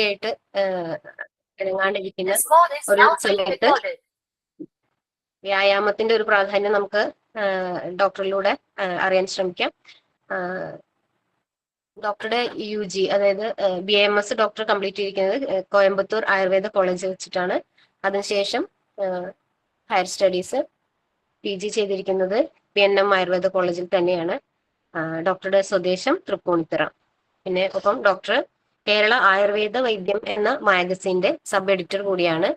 ആയിട്ട് ഇറങ്ങാണ്ടിരിക്കുന്ന ഒരു സമയത്ത് വ്യായാമത്തിന്റെ ഒരു പ്രാധാന്യം നമുക്ക് ഡോക്ടറിലൂടെ അറിയാൻ ശ്രമിക്കാം. ഡോക്ടറുടെ UG അതായത് BAMS ഡോക്ടർ കംപ്ലീറ്റ് ചെയ്തിരിക്കുന്നത് കോയമ്പത്തൂർ ആയുർവേദ കോളേജിൽ വെച്ചിട്ടാണ്. അതിനുശേഷം ഹയർ സ്റ്റഡീസ് PG ചെയ്തിരിക്കുന്നത് PNM ആയുർവേദ കോളേജിൽ തന്നെയാണ്. ഡോക്ടറുടെ സ്വദേശം തൃപ്പൂണിത്തുറ. പിന്നെ ഒപ്പം ഡോക്ടർ കേരള ആയുർവേദ വൈദ്യം എന്ന മാഗസിന്റെ സബ് എഡിറ്റർ കൂടിയാണ്.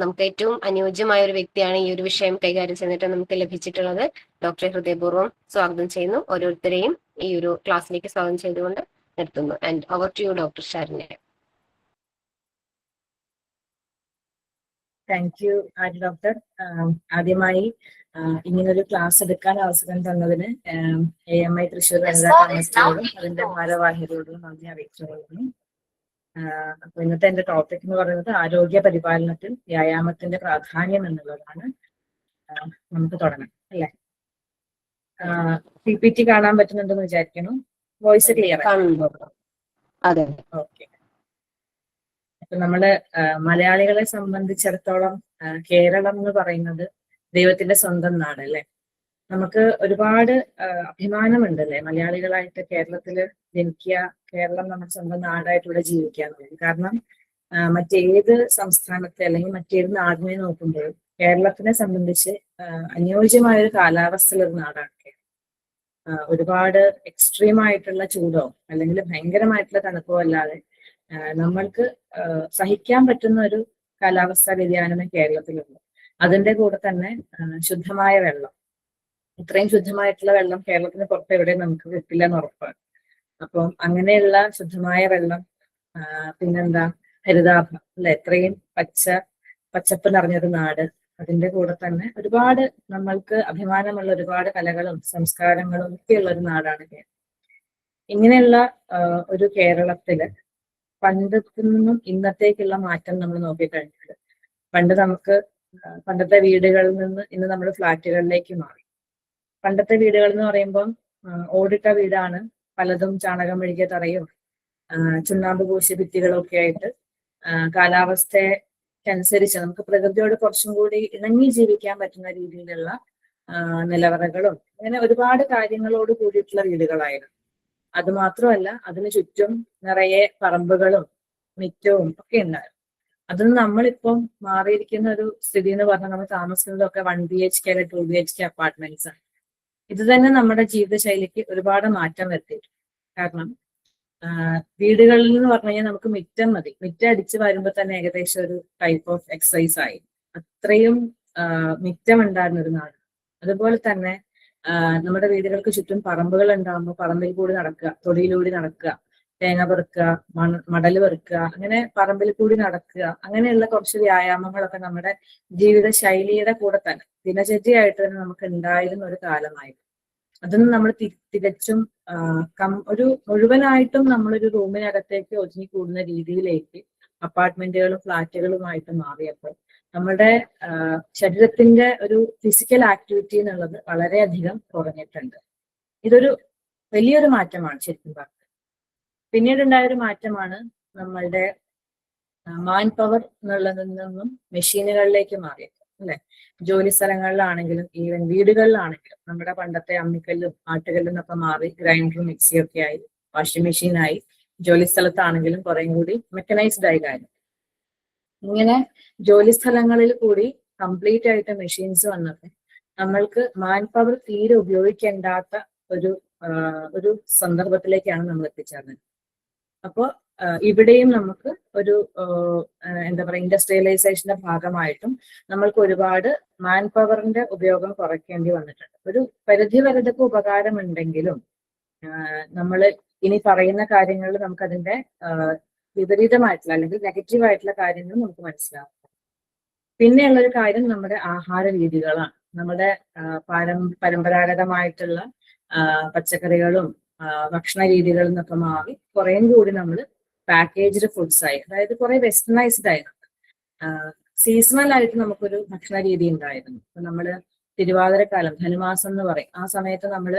നമുക്ക് ഏറ്റവും അനുയോജ്യമായ ഒരു വ്യക്തിയാണ് ഈ ഒരു വിഷയം കൈകാര്യം ചെയ്തിട്ട് നമുക്ക് ലഭിച്ചിട്ടുള്ളത്. ഡോക്ടറെ ഹൃദയപൂർവ്വം സ്വാഗതം ചെയ്യുന്നു. ഓരോരുത്തരെയും ഈ ഒരു ക്ലാസ്സിലേക്ക് സ്വാഗതം ചെയ്തുകൊണ്ട് നിർത്തുന്നു. And over to you doctor Saranya. Thank you Arya doctor. ആദ്യമായി ഇങ്ങനൊരു ക്ലാസ് എടുക്കാൻ അവസരം തന്നതിന് AMI തൃശ്ശൂർ വനിതാ കമ്മിറ്റിയോടും അതിന്റെ ഭാരവാഹികളോടും നന്ദി അറിയിച്ചുകൊള്ളുന്നു. അപ്പൊ ഇന്നത്തെ എന്റെ ടോപ്പിക് എന്ന് പറയുന്നത് ആരോഗ്യ പരിപാലനത്തിൽ വ്യായാമത്തിന്റെ പ്രാധാന്യം എന്നുള്ളതാണ്. നമുക്ക് തുടങ്ങാം അല്ലെ? PPT കാണാൻ പറ്റുന്നുണ്ടെന്ന് വിചാരിക്കുന്നു. Voice clear? ഓക്കെ. അപ്പൊ നമ്മള് മലയാളികളെ സംബന്ധിച്ചിടത്തോളം കേരളം എന്ന് പറയുന്നത് ദൈവത്തിന്റെ സ്വന്തം നാട് അല്ലെ. നമുക്ക് ഒരുപാട് അഭിമാനമുണ്ട് അല്ലെ മലയാളികളായിട്ട് കേരളത്തില് ജനിക്കുക, കേരളം നമ്മുടെ സ്വന്തം നാടായിട്ട് ഇവിടെ ജീവിക്കുക എന്നുള്ളത്. കാരണം മറ്റേത് സംസ്ഥാനത്തെ അല്ലെങ്കിൽ മറ്റേത് നാടിനെ നോക്കുമ്പോഴും കേരളത്തിനെ സംബന്ധിച്ച് അനുയോജ്യമായ ഒരു കാലാവസ്ഥയുള്ള ഒരു നാടാണ് കേരളം. ഒരുപാട് എക്സ്ട്രീം ആയിട്ടുള്ള ചൂടോ അല്ലെങ്കിൽ ഭയങ്കരമായിട്ടുള്ള തണുപ്പോ അല്ലാതെ നമ്മൾക്ക് സഹിക്കാൻ പറ്റുന്ന ഒരു കാലാവസ്ഥാ വ്യതിയാനമേ കേരളത്തിലുള്ളൂ. അതിന്റെ കൂടെ തന്നെ ശുദ്ധമായ വെള്ളം, ഇത്രയും ശുദ്ധമായിട്ടുള്ള വെള്ളം കേരളത്തിന് പുറത്ത് എവിടെയും നമുക്ക് കിട്ടില്ല എന്ന് ഉറപ്പാണ്. അപ്പം അങ്ങനെയുള്ള ശുദ്ധമായ വെള്ളം, പിന്നെന്താ ഹരിതാഭം അല്ലെ, എത്രയും പച്ചപ്പ് നിറഞ്ഞൊരു നാട്. അതിന്റെ കൂടെ തന്നെ ഒരുപാട് നമ്മൾക്ക് അഭിമാനമുള്ള ഒരുപാട് കലകളും സംസ്കാരങ്ങളും ഒക്കെയുള്ള ഒരു നാടാണ് കേരളം. ഇങ്ങനെയുള്ള ഒരു കേരളത്തില് പണ്ടത്തിൽ നിന്നും ഇന്നത്തേക്കുള്ള മാറ്റം നമ്മൾ നോക്കിക്കഴിഞ്ഞാൽ, പണ്ടത്തെ വീടുകളിൽ നിന്ന് ഇന്ന് നമ്മൾ ഫ്ലാറ്റുകളിലേക്ക് മാറി. പണ്ടത്തെ വീടുകൾ എന്ന് പറയുമ്പം ഓടിട്ട വീടാണ്, പലതും ചാണകം മെഴുകിയ തറയും ചുണ്ണാമ്പ് പൂശിയ ഭിത്തികളും ഒക്കെ ആയിട്ട് കാലാവസ്ഥയ്ക്കനുസരിച്ച് നമുക്ക് പ്രകൃതിയോട് കുറച്ചും കൂടി ഇണങ്ങി ജീവിക്കാൻ പറ്റുന്ന രീതിയിലുള്ള നിലവറകളും അങ്ങനെ ഒരുപാട് കാര്യങ്ങളോട് കൂടിയിട്ടുള്ള വീടുകളായിരുന്നു. അത് മാത്രമല്ല അതിന് ചുറ്റും നിറയെ പറമ്പുകളും മിറ്റവും ഒക്കെ ഉണ്ടായിരുന്നു. അതിന് നമ്മളിപ്പം മാറിയിരിക്കുന്ന ഒരു സ്ഥിതി എന്ന് പറഞ്ഞാൽ നമ്മൾ താമസിക്കുന്നതൊക്കെ 1 BHK അല്ലെങ്കിൽ 2 BHK അപ്പാർട്ട്മെന്റ്സ് ആണ്. ഇത് തന്നെ നമ്മുടെ ജീവിതശൈലിക്ക് ഒരുപാട് മാറ്റം വരുത്തിയിട്ടുണ്ട്. കാരണം വീടുകളിൽ എന്ന് പറഞ്ഞു കഴിഞ്ഞാൽ നമുക്ക് മിറ്റം മതി, മിറ്റം അടിച്ച് വരുമ്പോൾ തന്നെ ഏകദേശം ഒരു ടൈപ്പ് ഓഫ് എക്സസൈസ് ആയി. അത്രയും മിറ്റം ഉണ്ടായിരുന്ന ഒരു നാട്. അതുപോലെ തന്നെ നമ്മുടെ വീടുകൾക്ക് ചുറ്റും പറമ്പുകൾ ഉണ്ടാകുമ്പോൾ പറമ്പിൽ കൂടി നടക്കുക, തൊടിയിലൂടെ നടക്കുക, തേങ്ങ പെറുക്കുക, മടൽ പെറുക്കുക, അങ്ങനെ പറമ്പിൽ കൂടി നടക്കുക, അങ്ങനെയുള്ള കുറച്ച് വ്യായാമങ്ങളൊക്കെ നമ്മുടെ ജീവിത ശൈലിയുടെ കൂടെ തന്നെ ദിനചര്യയായിട്ട് തന്നെ നമുക്ക് ഉണ്ടായിരുന്ന ഒരു കാലമായിരുന്നു. അതൊന്നും നമ്മൾ തികച്ചും ഒരു മുഴുവനായിട്ടും നമ്മളൊരു റൂമിനകത്തേക്ക് ഒതുങ്ങിക്കൂടുന്ന രീതിയിലേക്ക് അപ്പാർട്ട്മെന്റുകളും ഫ്ലാറ്റുകളുമായിട്ട് മാറിയപ്പോൾ നമ്മുടെ ശരീരത്തിന്റെ ഒരു ഫിസിക്കൽ ആക്ടിവിറ്റി എന്നുള്ളത് വളരെയധികം കുറഞ്ഞിട്ടുണ്ട്. ഇതൊരു വലിയൊരു മാറ്റമാണ് ശരിക്കും പറഞ്ഞത്. പിന്നീട് ഉണ്ടായൊരു മാറ്റമാണ് നമ്മളുടെ മാൻ പവർ എന്നുള്ളതിൽ നിന്നും മെഷീനുകളിലേക്ക് മാറിയത് അല്ലെ. ജോലി സ്ഥലങ്ങളിലാണെങ്കിലും ഈവൻ വീടുകളിലാണെങ്കിലും നമ്മുടെ പണ്ടത്തെ അമ്മിക്കല്ലും ആട്ടുകല്ലും ഒക്കെ മാറി ഗ്രൈൻഡറും മിക്സിയും ഒക്കെ ആയി, വാഷിംഗ് മെഷീനായി. ജോലി സ്ഥലത്താണെങ്കിലും കുറേ കൂടി മെക്കനൈസ്ഡ് ആയി കാര്യം. ഇങ്ങനെ ജോലി സ്ഥലങ്ങളിൽ കൂടി കംപ്ലീറ്റ് ആയിട്ട് മെഷീൻസ് വന്നപ്പോൾ നമ്മൾക്ക് മാൻ പവർ തീരെ ഉപയോഗിക്കേണ്ടാത്ത ഒരു സന്ദർഭത്തിലേക്കാണ് നമ്മൾ എത്തിച്ചേർന്നത്. അപ്പോൾ ഇവിടെയും നമുക്ക് ഒരു എന്താ പറയുക ഇൻഡസ്ട്രിയലൈസേഷന്റെ ഭാഗമായിട്ടും നമ്മൾക്ക് ഒരുപാട് മാൻ പവറിന്റെ ഉപയോഗം കുറയ്ക്കേണ്ടി വന്നിട്ടുണ്ട്. ഒരു പരിധി വരെ ഇതൊക്കെ ഉപകാരമുണ്ടെങ്കിലും നമ്മൾ ഇനി പറയുന്ന കാര്യങ്ങളിൽ നമുക്കതിന്റെ വിപരീതമായിട്ടുള്ള അല്ലെങ്കിൽ നെഗറ്റീവ് ആയിട്ടുള്ള കാര്യങ്ങൾ നമുക്ക് മനസ്സിലാവും. പിന്നെയുള്ളൊരു കാര്യം നമ്മുടെ ആഹാര രീതികളാണ്. നമ്മുടെ പരമ്പരാഗതമായിട്ടുള്ള പച്ചക്കറികളും ഭക്ഷണ രീതികളിൽ നിന്നൊക്കെ മാറി കുറേയും കൂടി നമ്മൾ പാക്കേജ്ഡ് ഫുഡ്സ് ആയി, അതായത് കുറെ വെസ്റ്റേണൈസ്ഡ് ആയിരുന്നു. സീസണൽ ആയിട്ട് നമുക്കൊരു ഭക്ഷണ രീതി ഉണ്ടായിരുന്നു. അപ്പൊ നമ്മള് തിരുവാതിരക്കാലം, ധനുമാസം എന്ന് പറയും. ആ സമയത്ത് നമ്മൾ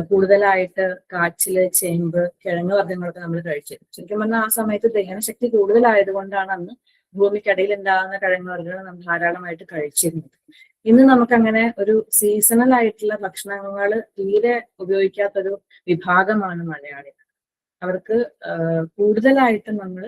കൂടുതലായിട്ട് കാച്ചില്, ചേമ്പ്, കിഴങ്ങ് വർഗ്ഗങ്ങളൊക്കെ നമ്മൾ കഴിച്ചിരുന്നു. ശരിക്കും പറഞ്ഞാൽ ആ സമയത്ത് ദഹനശക്തി കൂടുതലായതുകൊണ്ടാണ് അന്ന് ഭൂമിക്കടിയിൽ ഉണ്ടാകുന്ന കിഴങ്ങ് വർഗ്ഗങ്ങൾ നമ്മൾ ധാരാളമായിട്ട് കഴിച്ചിരുന്നത്. ഇന്ന് നമുക്കങ്ങനെ ഒരു സീസണൽ ആയിട്ടുള്ള ഭക്ഷണങ്ങൾ തീരെ ഉപയോഗിക്കാത്തൊരു വിഭാഗമാണ് മലയാളികൾ. അവർക്ക് കൂടുതലായിട്ടും നമ്മൾ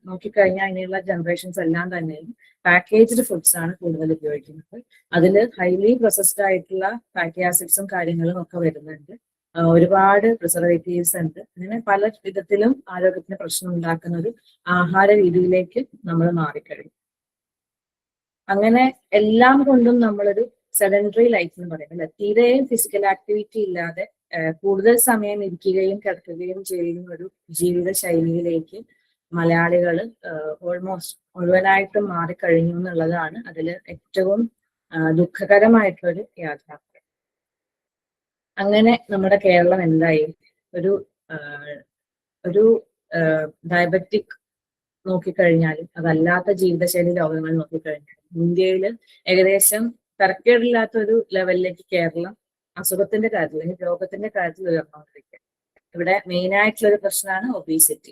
നോക്കിക്കഴിഞ്ഞാൽ ഇനിയുള്ള ജനറേഷൻസ് എല്ലാം തന്നെ പാക്കേജ്ഡ് ഫുഡ്സ് ആണ് കൂടുതൽ ഉപയോഗിക്കുന്നത്. അതിൽ ഹൈലി പ്രോസസ്ഡ് ആയിട്ടുള്ള ഫാറ്റി ആസിഡ്സും കാര്യങ്ങളും ഒക്കെ വരുന്നുണ്ട്. ഒരുപാട് പ്രിസർവേറ്റീവ്സ് ഉണ്ട്. അങ്ങനെ പല വിധത്തിലും ആരോഗ്യത്തിന് പ്രശ്നം ഉണ്ടാക്കുന്ന ഒരു ആഹാര രീതിയിലേക്ക് നമ്മൾ മാറിക്കഴിഞ്ഞു. അങ്ങനെ എല്ലാം കൊണ്ടും നമ്മളൊരു സെഡൻറ്ററി ലൈഫ് എന്ന് പറയും അല്ലെ, തീരെയും ഫിസിക്കൽ ആക്ടിവിറ്റി ഇല്ലാതെ കൂടുതൽ സമയം ഇരിക്കുകയും കിടക്കുകയും ചെയ്യുന്ന ഒരു ജീവിത ശൈലിയിലേക്ക് മലയാളികൾ ഓൾമോസ്റ്റ് മുഴുവനായിട്ടും മാറിക്കഴിഞ്ഞു എന്നുള്ളതാണ് അതിൽ ഏറ്റവും ദുഃഖകരമായിട്ടുള്ളൊരു യാഥാർത്ഥ്യം. അങ്ങനെ നമ്മുടെ കേരളം എന്തായി, ഒരു ഡയബറ്റിക് നോക്കിക്കഴിഞ്ഞാലും അതല്ലാത്ത ജീവിതശൈലി രോഗങ്ങൾ നോക്കിക്കഴിഞ്ഞാലും ഇന്ത്യയിൽ ഏകദേശം തരക്കേടില്ലാത്ത ഒരു ലെവലിലേക്ക് കേരളം അസുഖത്തിന്റെ കാര്യത്തിൽ അല്ലെങ്കിൽ രോഗത്തിന്റെ കാര്യത്തിൽ ഉയർന്നുകൊണ്ടിരിക്കുക. ഇവിടെ മെയിൻ ആയിട്ടുള്ള ഒരു പ്രശ്നമാണ് ഒബീസിറ്റി.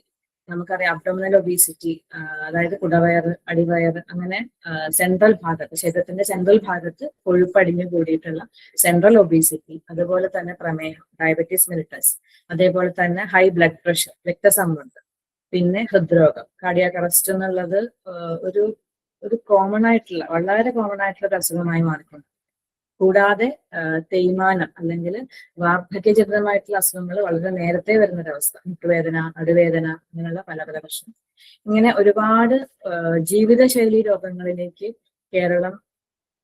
നമുക്കറിയാം അബ്ഡോമിനൽ ഒബീസിറ്റി, അതായത് കുടവയറ്, അടിവയറ്, അങ്ങനെ സെൻട്രൽ ഭാഗത്ത്, ശരീരത്തിന്റെ സെൻട്രൽ ഭാഗത്ത് കൊഴുപ്പടിഞ്ഞു കൂടിയിട്ടുള്ള സെൻട്രൽ ഒബീസിറ്റി, അതുപോലെ തന്നെ പ്രമേഹം, ഡയബറ്റീസ് മെലിറ്റസ്, അതേപോലെ തന്നെ ഹൈ ബ്ലഡ് പ്രഷർ, രക്തസമ്മർദ്ദം, പിന്നെ ഹൃദ്രോഗം, കാർഡിയാക് അറസ്റ്റ് എന്നുള്ളത് ഒരു കോമൺ ആയിട്ടുള്ള, വളരെ കോമൺ ആയിട്ടുള്ള ഒരു അസുഖമായി മാറിക്കൊണ്ട്. കൂടാതെ തേയ്മാനം അല്ലെങ്കിൽ വാർദ്ധക്യജനിതമായിട്ടുള്ള അസുഖങ്ങൾ വളരെ നേരത്തെ വരുന്നൊരവസ്ഥ, മുട്ടുവേദന, നടുവേദന, അങ്ങനെയുള്ള പല പല പ്രശ്നം. ഇങ്ങനെ ഒരുപാട് ജീവിതശൈലി രോഗങ്ങളിലേക്ക് കേരളം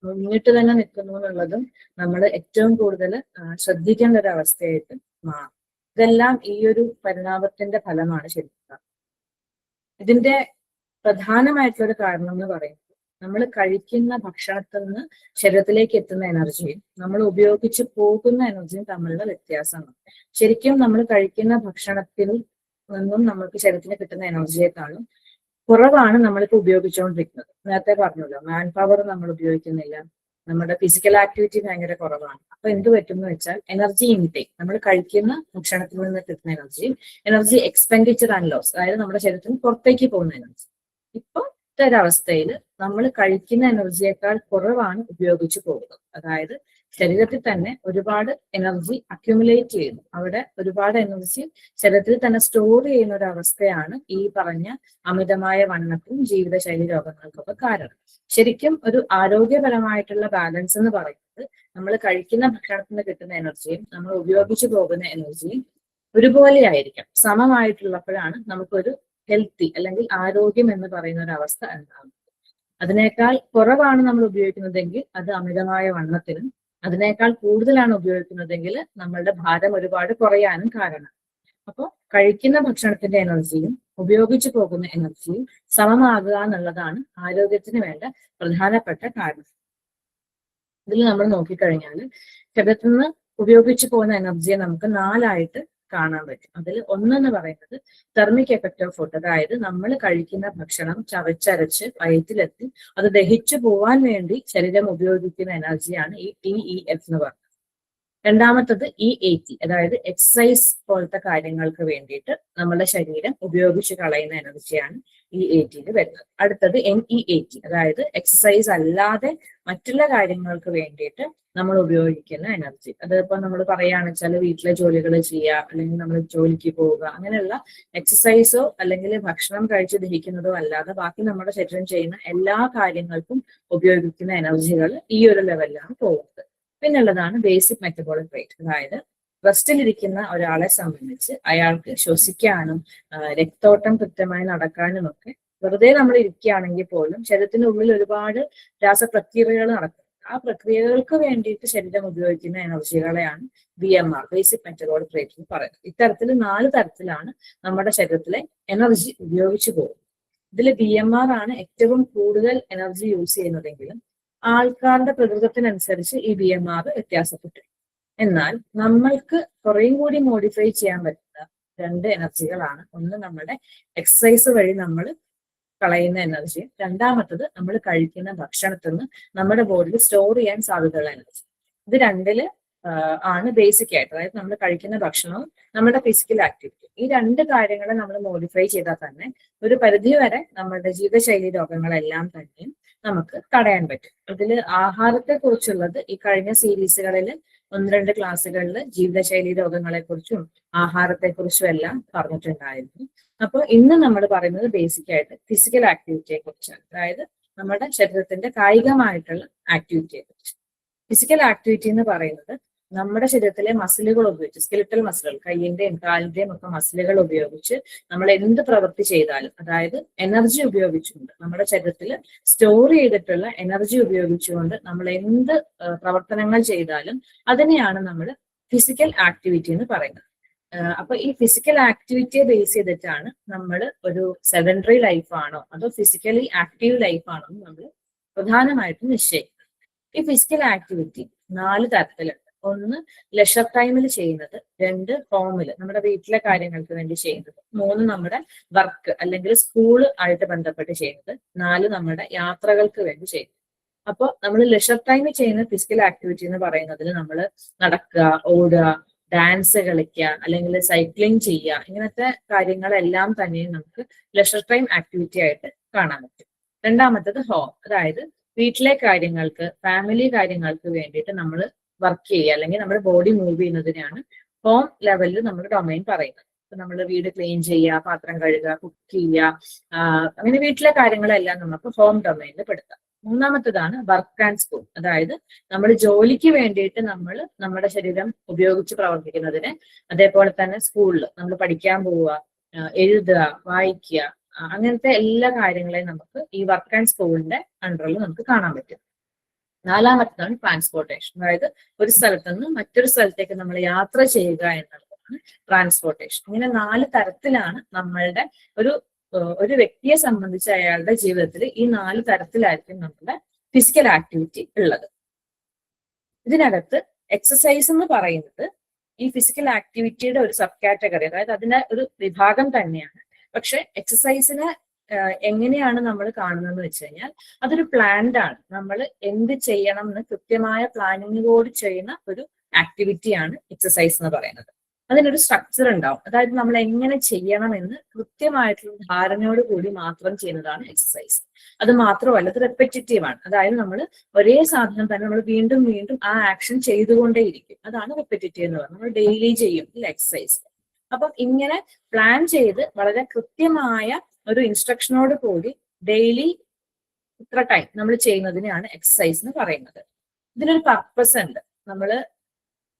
മുന്നിട്ട് തന്നെ നിൽക്കുന്നു എന്നുള്ളതും നമ്മൾ ഏറ്റവും കൂടുതൽ ശ്രദ്ധിക്കേണ്ട ഒരു അവസ്ഥയായിട്ട് മാറും. ഇതെല്ലാം ഈ ഒരു പരിണാമത്തിന്റെ ഫലമാണ് ശരിക്കും. ഇതിന്റെ പ്രധാനമായിട്ടുള്ളൊരു കാരണം എന്ന് പറയുന്നത് നമ്മൾ കഴിക്കുന്ന ഭക്ഷണത്തിൽ നിന്ന് ശരീരത്തിലേക്ക് എത്തുന്ന എനർജിയും നമ്മൾ ഉപയോഗിച്ച് പോകുന്ന എനർജിയും തമ്മിലുള്ള വ്യത്യാസമാണ്. ശരിക്കും നമ്മൾ കഴിക്കുന്ന ഭക്ഷണത്തിൽ നിന്നും നമ്മൾക്ക് ശരീരത്തിന് കിട്ടുന്ന എനർജിയെക്കാളും കുറവാണ് നമ്മളിപ്പോൾ ഉപയോഗിച്ചുകൊണ്ടിരിക്കുന്നത്. നേരത്തെ പറഞ്ഞല്ലോ, മാൻ പവർ നമ്മൾ ഉപയോഗിക്കുന്നില്ല, നമ്മുടെ ഫിസിക്കൽ ആക്ടിവിറ്റി ഭയങ്കര കുറവാണ്. അപ്പൊ എന്ത് പറ്റും എന്ന് വെച്ചാൽ എനർജി ഇൻടേക്ക്, നമ്മൾ കഴിക്കുന്ന ഭക്ഷണത്തിൽ നിന്ന് കിട്ടുന്ന എനർജി എക്സ്പെൻഡിച്ചർ ആൻഡ് ലോസ്, അതായത് നമ്മുടെ ശരീരത്തിന് പുറത്തേക്ക് പോകുന്ന എനർജി. ഇപ്പോഴത്തെ ഒരവസ്ഥയിൽ നമ്മൾ കഴിക്കുന്ന എനർജിയേക്കാൾ കുറവാണ് ഉപയോഗിച്ചു പോകുന്നത്. അതായത് ശരീരത്തിൽ തന്നെ ഒരുപാട് എനർജി അക്യുമുലേറ്റ് ചെയ്യുന്നു, അവിടെ ഒരുപാട് എനർജി ശരീരത്തിൽ തന്നെ സ്റ്റോർ ചെയ്യുന്ന ഒരു അവസ്ഥയാണ് ഈ പറഞ്ഞ അമിതമായ വണ്ണത്തിനും ജീവിതശൈലി രോഗങ്ങൾക്കൊക്കെ കാരണം. ശരിക്കും ഒരു ആരോഗ്യപരമായിട്ടുള്ള ബാലൻസ് എന്ന് പറയുന്നത് നമ്മൾ കഴിക്കുന്ന ഭക്ഷണത്തിൽ നിന്ന് കിട്ടുന്ന എനർജിയും നമ്മൾ ഉപയോഗിച്ചു പോകുന്ന എനർജിയും ഒരുപോലെ ആയിരിക്കാം, സമമായിട്ടുള്ളപ്പോഴാണ് നമുക്കൊരു ഹെൽത്തി അല്ലെങ്കിൽ ആരോഗ്യം എന്ന് പറയുന്ന ഒരു അവസ്ഥ ഉണ്ടാകുന്നത്. അതിനേക്കാൾ കുറവാണ് നമ്മൾ ഉപയോഗിക്കുന്നതെങ്കിൽ അത് അമിതമായ വണ്ണത്തിനും, അതിനേക്കാൾ കൂടുതലാണ് ഉപയോഗിക്കുന്നതെങ്കിൽ നമ്മളുടെ ഭാരം ഒരുപാട് കുറയാനും കാരണം. അപ്പോൾ കഴിക്കുന്ന ഭക്ഷണത്തിന്റെ എനർജിയും ഉപയോഗിച്ചു പോകുന്ന എനർജിയും സമമാകുക എന്നുള്ളതാണ് ആരോഗ്യത്തിന് വേണ്ട പ്രധാനപ്പെട്ട കാരണം. ഇതിൽ നമ്മൾ നോക്കിക്കഴിഞ്ഞാൽ ശരീരത്തിൽ നിന്ന് ഉപയോഗിച്ചു പോകുന്ന എനർജിയെ നമുക്ക് 4 ആയിട്ട് കാണാൻ പറ്റും. അതിൽ ഒന്നെന്ന് പറയുന്നത് തെർമിക് എഫക്റ്റ് ഓഫ് ഫുഡ്, അതായത് നമ്മൾ കഴിക്കുന്ന ഭക്ഷണം ചവച്ചരച്ച് വയറ്റിലെത്തി അത് ദഹിച്ചു പോവാൻ വേണ്ടി ശരീരം ഉപയോഗിക്കുന്ന എനർജിയാണ് ഈ TEF എന്ന് പറയുന്നത്. രണ്ടാമത്തത് EAT, അതായത് എക്സസൈസ് പോലത്തെ കാര്യങ്ങൾക്ക് വേണ്ടിയിട്ട് നമ്മുടെ ശരീരം ഉപയോഗിച്ച് കളയുന്ന എനർജിയാണ് EAT വരുന്നത്. അടുത്തത് NEAT, അതായത് എക്സസൈസ് അല്ലാതെ മറ്റുള്ള കാര്യങ്ങൾക്ക് വേണ്ടിയിട്ട് നമ്മൾ ഉപയോഗിക്കുന്ന എനർജി. അതിപ്പോ നമ്മൾ പറയുകയാണെന്ന് വെച്ചാൽ വീട്ടിലെ ജോലികൾ ചെയ്യുക, അല്ലെങ്കിൽ നമ്മൾ ജോലിക്ക് പോവുക, അങ്ങനെയുള്ള എക്സസൈസോ അല്ലെങ്കിൽ ഭക്ഷണം കഴിച്ച് ദഹിക്കുന്നതോ അല്ലാതെ ബാക്കി നമ്മുടെ ശരീരം ചെയ്യുന്ന എല്ലാ കാര്യങ്ങൾക്കും ഉപയോഗിക്കുന്ന എനർജികൾ ഈ ഒരു ലെവലിലാണ് പോകുന്നത്. പിന്നുള്ളതാണ് ബേസിക് മെറ്റബോളിക് റേറ്റ്, അതായത് റെസ്റ്റിലിരിക്കുന്ന ഒരാളെ സംബന്ധിച്ച് അയാൾക്ക് ശ്വസിക്കാനും രക്തോട്ടം കൃത്യമായി നടക്കാനും ഒക്കെ വെറുതെ നമ്മൾ ഇരിക്കുകയാണെങ്കിൽ പോലും ശരീരത്തിന്റെ ഉള്ളിൽ ഒരുപാട് രാസപ്രക്രിയകൾ നടക്കും. ആ പ്രക്രിയകൾക്ക് വേണ്ടിയിട്ട് ശരീരം ഉപയോഗിക്കുന്ന എനർജികളെയാണ് BMR, ബേസിക് മെറ്റബോളിക് റേറ്റ് എന്ന് പറയുന്നത്. ഇത്തരത്തിൽ 4 തരത്തിലാണ് നമ്മുടെ ശരീരത്തിലെ എനർജി ഉപയോഗിച്ചു പോകുന്നത്. ഇതിൽ BMR ആണ് ഏറ്റവും കൂടുതൽ എനർജി യൂസ് ചെയ്യുന്നതെങ്കിലും ആൾക്കാരുടെ പ്രകൃതത്തിനനുസരിച്ച് ഈ BMR വ്യത്യാസപ്പെട്ടു. എന്നാൽ നമ്മൾക്ക് കുറേയും കൂടി മോഡിഫൈ ചെയ്യാൻ പറ്റുന്ന 2 എനർജികളാണ്. ഒന്ന് നമ്മുടെ എക്സസൈസ് വഴി നമ്മൾ കളയുന്ന എനർജിയും രണ്ടാമത്തത് നമ്മൾ കഴിക്കുന്ന ഭക്ഷണത്തിൽ നിന്ന് നമ്മുടെ ബോഡിയിൽ സ്റ്റോർ ചെയ്യാൻ സാധ്യതയുള്ള എനർജി. ഇത് രണ്ടില് ആണ് ബേസിക് ആയിട്ട്, അതായത് നമ്മൾ കഴിക്കുന്ന ഭക്ഷണവും നമ്മുടെ ഫിസിക്കൽ ആക്ടിവിറ്റി, ഈ രണ്ട് കാര്യങ്ങളെ നമ്മൾ മോഡിഫൈ ചെയ്താൽ തന്നെ ഒരു പരിധി വരെ നമ്മുടെ ജീവിതശൈലി രോഗങ്ങളെല്ലാം തന്നെയും നമുക്ക് തടയാൻ പറ്റും. ഇതിൽ ആഹാരത്തെ കുറിച്ചുള്ളത് ഈ കഴിഞ്ഞ സീരീസുകളിൽ 1-2 ക്ലാസ്സുകളിൽ ജീവിതശൈലി രോഗങ്ങളെ കുറിച്ചും ആഹാരത്തെ കുറിച്ചും എല്ലാം പറഞ്ഞിട്ടുണ്ടായിരുന്നു. അപ്പോൾ ഇന്ന് നമ്മൾ പറയുന്നത് ബേസിക് ആയിട്ട് ഫിസിക്കൽ ആക്ടിവിറ്റിയെ കുറിച്ചാണ്, അതായത് നമ്മുടെ ശരീരത്തിന്റെ കായികമായിട്ടുള്ള ആക്ടിവിറ്റിയെ കുറിച്ച്. ഫിസിക്കൽ ആക്ടിവിറ്റി എന്ന് പറയുന്നത് നമ്മുടെ ശരീരത്തിലെ മസിലുകൾ ഉപയോഗിച്ച്, സ്കെലിറ്റൽ മസിലുകൾ, കയ്യിന്റെയും കാലിന്റെയും ഒക്കെ മസിലുകൾ ഉപയോഗിച്ച് നമ്മൾ എന്ത് പ്രവൃത്തി ചെയ്താലും, അതായത് എനർജി ഉപയോഗിച്ചുകൊണ്ട്, നമ്മുടെ ശരീരത്തിൽ സ്റ്റോർ ചെയ്തിട്ടുള്ള എനർജി ഉപയോഗിച്ചുകൊണ്ട് നമ്മൾ എന്ത് പ്രവർത്തനങ്ങൾ ചെയ്താലും അതിനെയാണ് നമ്മൾ ഫിസിക്കൽ ആക്ടിവിറ്റി എന്ന് പറയുന്നത്. അപ്പൊ ഈ ഫിസിക്കൽ ആക്ടിവിറ്റിയെ ബേസ് ചെയ്തിട്ടാണ് നമ്മൾ ഒരു സെഡൻഡറി ലൈഫാണോ അതോ ഫിസിക്കലി ആക്റ്റീവ് ലൈഫാണോ എന്ന് നമ്മൾ പ്രധാനമായിട്ടും നിശ്ചയിക്കുന്നത്. ഈ ഫിസിക്കൽ ആക്ടിവിറ്റി 4 തരത്തിലുണ്ട്. 1 ലെഷർ ടൈമിൽ ചെയ്യുന്നത്, 2 ഹോമിൽ നമ്മുടെ വീട്ടിലെ കാര്യങ്ങൾക്ക് വേണ്ടി ചെയ്യുന്നത്, 3 നമ്മുടെ വർക്ക് അല്ലെങ്കിൽ സ്കൂൾ ആയിട്ട് ബന്ധപ്പെട്ട് ചെയ്യുന്നത്, 4 നമ്മുടെ യാത്രകൾക്ക് വേണ്ടി ചെയ്യുന്നത്. അപ്പോൾ നമ്മൾ ലെഷർ ടൈമിൽ ചെയ്യുന്ന ഫിസിക്കൽ ആക്ടിവിറ്റി എന്ന് പറയുന്നതിൽ നമ്മൾ നടക്കുക, ഓടുക, ഡാൻസ് കളിക്കുക, അല്ലെങ്കിൽ സൈക്ലിംഗ് ചെയ്യുക, ഇങ്ങനത്തെ കാര്യങ്ങളെല്ലാം തന്നെ നമുക്ക് ലെഷർ ടൈം ആക്ടിവിറ്റി ആയിട്ട് കാണാൻ പറ്റും. രണ്ടാമത്തത് ഹോം, അതായത് വീട്ടിലെ കാര്യങ്ങൾക്ക്, ഫാമിലി കാര്യങ്ങൾക്ക് വേണ്ടിയിട്ട് നമ്മൾ വർക്ക് ചെയ്യുക അല്ലെങ്കിൽ നമ്മുടെ ബോഡി മൂവ് ചെയ്യുന്നതിനാണ് ഹോം ലെവലിൽ നമ്മൾ ഡൊമൈൻ പറയുന്നത്. ഇപ്പൊ നമ്മൾ വീട് ക്ലീൻ ചെയ്യുക, പാത്രം കഴുകുക, കുക്ക് ചെയ്യുക, അങ്ങനെ വീട്ടിലെ കാര്യങ്ങളെല്ലാം നമുക്ക് ഹോം ഡൊമൈനിൽ പെടുത്താം. മൂന്നാമത്തതാണ് വർക്ക് ആൻഡ് സ്കൂൾ, അതായത് നമ്മൾ ജോലിക്ക് വേണ്ടിയിട്ട് നമ്മൾ നമ്മുടെ ശരീരം ഉപയോഗിച്ച് പ്രവർത്തിക്കുന്നതിന്, അതേപോലെ തന്നെ സ്കൂളിൽ നമ്മൾ പഠിക്കാൻ പോവുക, എഴുതുക, വായിക്കുക, അങ്ങനത്തെ എല്ലാ കാര്യങ്ങളെയും നമുക്ക് ഈ വർക്ക് ആൻഡ് സ്കൂളിന്റെ അണ്ടറിൽ നമുക്ക് കാണാൻ പറ്റും. നാലാമത്തതാണ് ട്രാൻസ്പോർട്ടേഷൻ, അതായത് ഒരു സ്ഥലത്ത് നിന്ന് മറ്റൊരു സ്ഥലത്തേക്ക് നമ്മൾ യാത്ര ചെയ്യുക എന്നുള്ളതാണ് ട്രാൻസ്പോർട്ടേഷൻ. ഇങ്ങനെ 4 തരത്തിലാണ് നമ്മളുടെ ഒരു വ്യക്തിയെ സംബന്ധിച്ച് അയാളുടെ ജീവിതത്തിൽ ഈ 4 തരത്തിലായിരിക്കും നമ്മുടെ ഫിസിക്കൽ ആക്ടിവിറ്റി ഉള്ളത്. ഇതിനകത്ത് എക്സസൈസ് എന്ന് പറയുന്നത് ഈ ഫിസിക്കൽ ആക്ടിവിറ്റിയുടെ ഒരു സബ് കാറ്റഗറി, അതായത് അതിന്റെ ഒരു വിഭാഗം തന്നെയാണ്. പക്ഷെ എക്സസൈസിനെ എങ്ങനെയാണ് നമ്മൾ കാണുന്നതെന്ന് വെച്ച് കഴിഞ്ഞാൽ അതൊരു പ്ലാൻഡ് ആണ്. നമ്മൾ എന്ത് ചെയ്യണം എന്ന് കൃത്യമായ പ്ലാനിങ്ങോട് ചെയ്യുന്ന ഒരു ആക്ടിവിറ്റിയാണ് എക്സസൈസ് എന്ന് പറയുന്നത്. അതിനൊരു സ്ട്രക്ചർ ഉണ്ടാവും, അതായത് നമ്മൾ എങ്ങനെ ചെയ്യണമെന്ന് കൃത്യമായിട്ടുള്ള ധാരണയോട് കൂടി മാത്രം ചെയ്യുന്നതാണ് എക്സസൈസ്. അത് മാത്രമല്ല, അത് റെപ്പറ്റേറ്റീവ് ആണ്, അതായത് നമ്മൾ ഒരേ സാധനം തന്നെ നമ്മൾ വീണ്ടും വീണ്ടും ആ ആക്ഷൻ ചെയ്തുകൊണ്ടേയിരിക്കും. അതാണ് റെപ്പറ്റേറ്റീവ് എന്ന് പറയുന്നത്. നമ്മൾ ഡെയിലി ചെയ്യും ഈ എക്സസൈസ്. അപ്പം ഇങ്ങനെ പ്ലാൻ ചെയ്ത് വളരെ കൃത്യമായ ഒരു ഇൻസ്ട്രക്ഷനോട് കൂടി ഡെയിലി ഇത്ര ടൈം നമ്മൾ ചെയ്യുന്നതിനെയാണ് എക്സസൈസ് എന്ന് പറയുന്നത്. ഇതിനൊരു പർപ്പസ് ഉണ്ട്. നമ്മൾ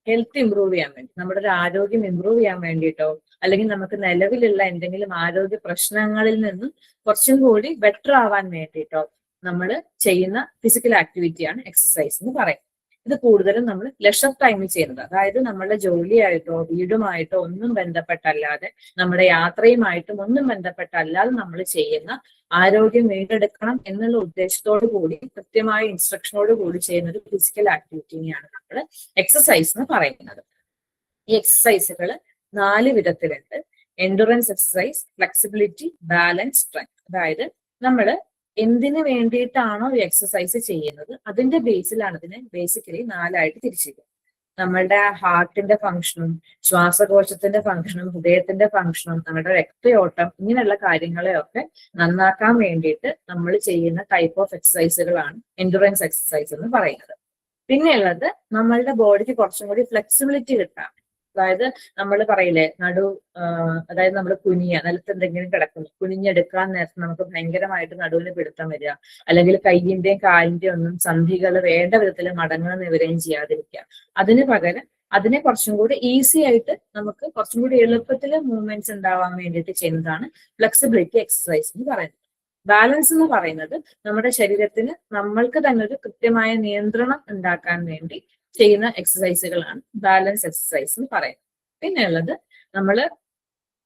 ഹെൽത്ത് ഇംപ്രൂവ് ചെയ്യാൻ വേണ്ടി, നമ്മുടെ ഒരു ആരോഗ്യം ഇംപ്രൂവ് ചെയ്യാൻ വേണ്ടിയിട്ടോ, അല്ലെങ്കിൽ നമുക്ക് നിലവിലുള്ള എന്തെങ്കിലും ആരോഗ്യ പ്രശ്നങ്ങളിൽ നിന്നും കുറച്ചും കൂടി ബെറ്റർ ആവാൻ വേണ്ടിയിട്ടോ നമ്മൾ ചെയ്യുന്ന ഫിസിക്കൽ ആക്ടിവിറ്റിയാണ് എക്സസൈസ് എന്ന് പറയുന്നത്. ഇത് കൂടുതലും നമ്മൾ ലെഷർ ടൈമിൽ ചെയ്യുന്നത്, അതായത് നമ്മളുടെ ജോലിയായിട്ടോ വീടുമായിട്ടോ ഒന്നും ബന്ധപ്പെട്ടല്ലാതെ, നമ്മുടെ യാത്രയുമായിട്ടും ഒന്നും ബന്ധപ്പെട്ടല്ലാതെ നമ്മൾ ചെയ്യുന്ന, ആരോഗ്യം വീണ്ടെടുക്കണം എന്നുള്ള ഉദ്ദേശത്തോടു കൂടി കൃത്യമായ ഇൻസ്ട്രക്ഷനോട് കൂടി ചെയ്യുന്ന ഒരു ഫിസിക്കൽ ആക്ടിവിറ്റിനെയാണ് നമ്മൾ എക്സസൈസ് എന്ന് പറയുന്നത്. ഈ എക്സസൈസുകൾ 4 വിധത്തിലുണ്ട്. Endurance exercise, flexibility, balance, strength. അതായത് നമ്മൾ എന്തിനു വേണ്ടിയിട്ടാണോ ഈ എക്സസൈസ് ചെയ്യുന്നത് അതിന്റെ ബേസിലാണ് ഇതിനെ ബേസിക്കലി 4 ആയിട്ട് തിരിച്ചിരിക്കുന്നത്. നമ്മളുടെ ഹാർട്ടിന്റെ ഫംഗ്ഷനും ശ്വാസകോശത്തിന്റെ ഫംഗ്ഷനും ഹൃദയത്തിന്റെ ഫംഗ്ഷനും നമ്മുടെ രക്തയോട്ടം ഇങ്ങനെയുള്ള കാര്യങ്ങളെയൊക്കെ നന്നാക്കാൻ വേണ്ടിയിട്ട് നമ്മൾ ചെയ്യുന്ന ടൈപ്പ് ഓഫ് എക്സസൈസുകളാണ് എൻഡുറൻസ് എക്സസൈസ് എന്ന് പറയുന്നത്. പിന്നെയുള്ളത് നമ്മളുടെ ബോഡിക്ക് കുറച്ചും കൂടി ഫ്ലെക്സിബിലിറ്റി കിട്ടാൻ, അതായത് നമ്മൾ പറയില്ലേ അതായത് നമ്മൾ കുനിയ, നിലത്ത് എന്തെങ്കിലും കിടക്കുന്നു, കുനിഞ്ഞെടുക്കാൻ നേരത്തെ നമുക്ക് ഭയങ്കരമായിട്ട് നടുവിന് പിടുത്തം വരിക, അല്ലെങ്കിൽ കയ്യിന്റെയും കാലിന്റെയും ഒന്നും സന്ധികൾ വേണ്ട വിധത്തിൽ മടങ്ങുന്ന നിവരെയും ചെയ്യാതിരിക്കുക. അതിന് പകരം അതിനെ കുറച്ചും കൂടി ഈസി ആയിട്ട് നമുക്ക് കുറച്ചും കൂടി എളുപ്പത്തിൽ മൂവ്മെന്റ്സ് ഉണ്ടാവാൻ വേണ്ടിയിട്ട് ചെയ്യുന്നതാണ് ഫ്ലെക്സിബിലിറ്റി എക്സസൈസ് എന്ന് പറയുന്നത്. ബാലൻസ് എന്ന് പറയുന്നത് നമ്മുടെ ശരീരത്തിന് നമ്മൾക്ക് തന്നെ ഒരു കൃത്യമായ നിയന്ത്രണം ഉണ്ടാക്കാൻ വേണ്ടി ചെയ്യുന്ന എക്സസൈസുകളാണ് ബാലൻസ് എക്സസൈസ് എന്ന് പറയുന്നത്. പിന്നെ ഉള്ളത് നമ്മൾ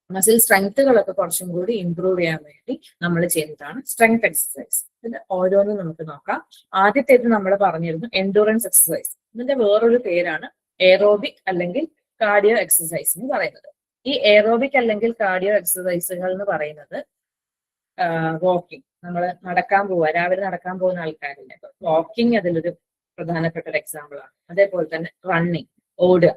മസിൽ സ്ട്രെങ്ത്തുകളൊക്കെ കുറച്ചും കൂടി ഇംപ്രൂവ് ചെയ്യാൻ വേണ്ടി നമ്മൾ ചെയ്യുന്നതാണ് സ്ട്രെങ്ത് എക്സസൈസ്. ഇത് ഓരോന്നും നമുക്ക് നോക്കാം. ആദ്യത്തേത് നമ്മൾ പറഞ്ഞിരുന്നു എൻഡുറൻസ് എക്സസൈസ്. ഇതിന്റെ വേറൊരു പേരാണ് എയറോബിക് അല്ലെങ്കിൽ കാർഡിയോ എക്സസൈസ് എന്ന് പറയുന്നത്. ഈ എയറോബിക് അല്ലെങ്കിൽ കാർഡിയോ എക്സസൈസുകൾ എന്ന് പറയുന്നത് വാക്കിംഗ്, നമ്മൾ നടക്കാൻ പോവുക, രാവിലെ നടക്കാൻ പോകുന്ന ആൾക്കാരില്ലേ, വാക്കിംഗ് അതിലൊരു പ്രധാനപ്പെട്ട ഒരു എക്സാമ്പിൾ ആണ്. അതേപോലെ തന്നെ റണ്ണിങ്, ഓടുക,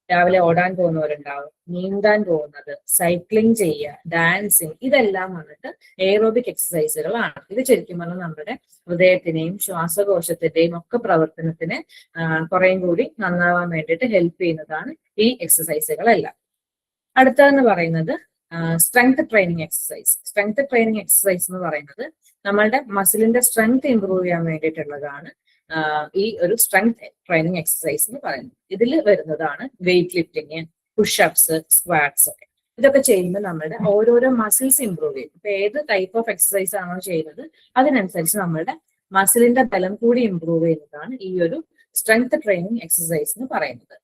രാവിലെ ഓടാൻ പോകുന്നവരുണ്ടാവും, നീന്താൻ പോകുന്നത്, സൈക്ലിംഗ് ചെയ്യുക, ഡാൻസിങ്, ഇതെല്ലാം വന്നിട്ട് എയറോബിക് എക്സസൈസുകളാണ്. ഇത് ശരിക്കും പറഞ്ഞാൽ നമ്മുടെ ഹൃദയത്തിനെയും ശ്വാസകോശത്തിന്റെയും ഒക്കെ പ്രവർത്തനത്തിന് കുറേയും കൂടി നന്നാവാൻ വേണ്ടിയിട്ട് ഹെൽപ്പ് ചെയ്യുന്നതാണ് ഈ എക്സസൈസുകളെല്ലാം. അടുത്തതെന്ന് പറയുന്നത് strength training exercise. Strength training exercise എന്ന് പറയുന്നത് നമ്മളുടെ മസിലിന്റെ സ്ട്രെങ്ത് ഇംപ്രൂവ് ചെയ്യാൻ വേണ്ടിയിട്ടുള്ളതാണ് ഈ ഒരു സ്ട്രെങ്ത് ട്രെയിനിങ് എക്സസൈസ് എന്ന് പറയുന്നത്. ഇതിൽ വരുന്നതാണ് വെയിറ്റ് ലിഫ്റ്റിങ്, പുഷപ്സ്, സ്ക്വാറ്റ്സ് ഒക്കെ. ഇതൊക്കെ ചെയ്യുമ്പോൾ നമ്മുടെ ഓരോരോ മസിൽസ് ഇംപ്രൂവ് ചെയ്യും. ഇപ്പൊ ഏത് ടൈപ്പ് ഓഫ് എക്സസൈസ് ആണോ ചെയ്യുന്നത് അതിനനുസരിച്ച് നമ്മളുടെ മസിലിന്റെ ബലം കൂടി ഇംപ്രൂവ് ചെയ്യുന്നതാണ് ഈ ഒരു സ്ട്രെങ്ത് ട്രെയിനിങ് എക്സസൈസ് എന്ന് പറയുന്നത്.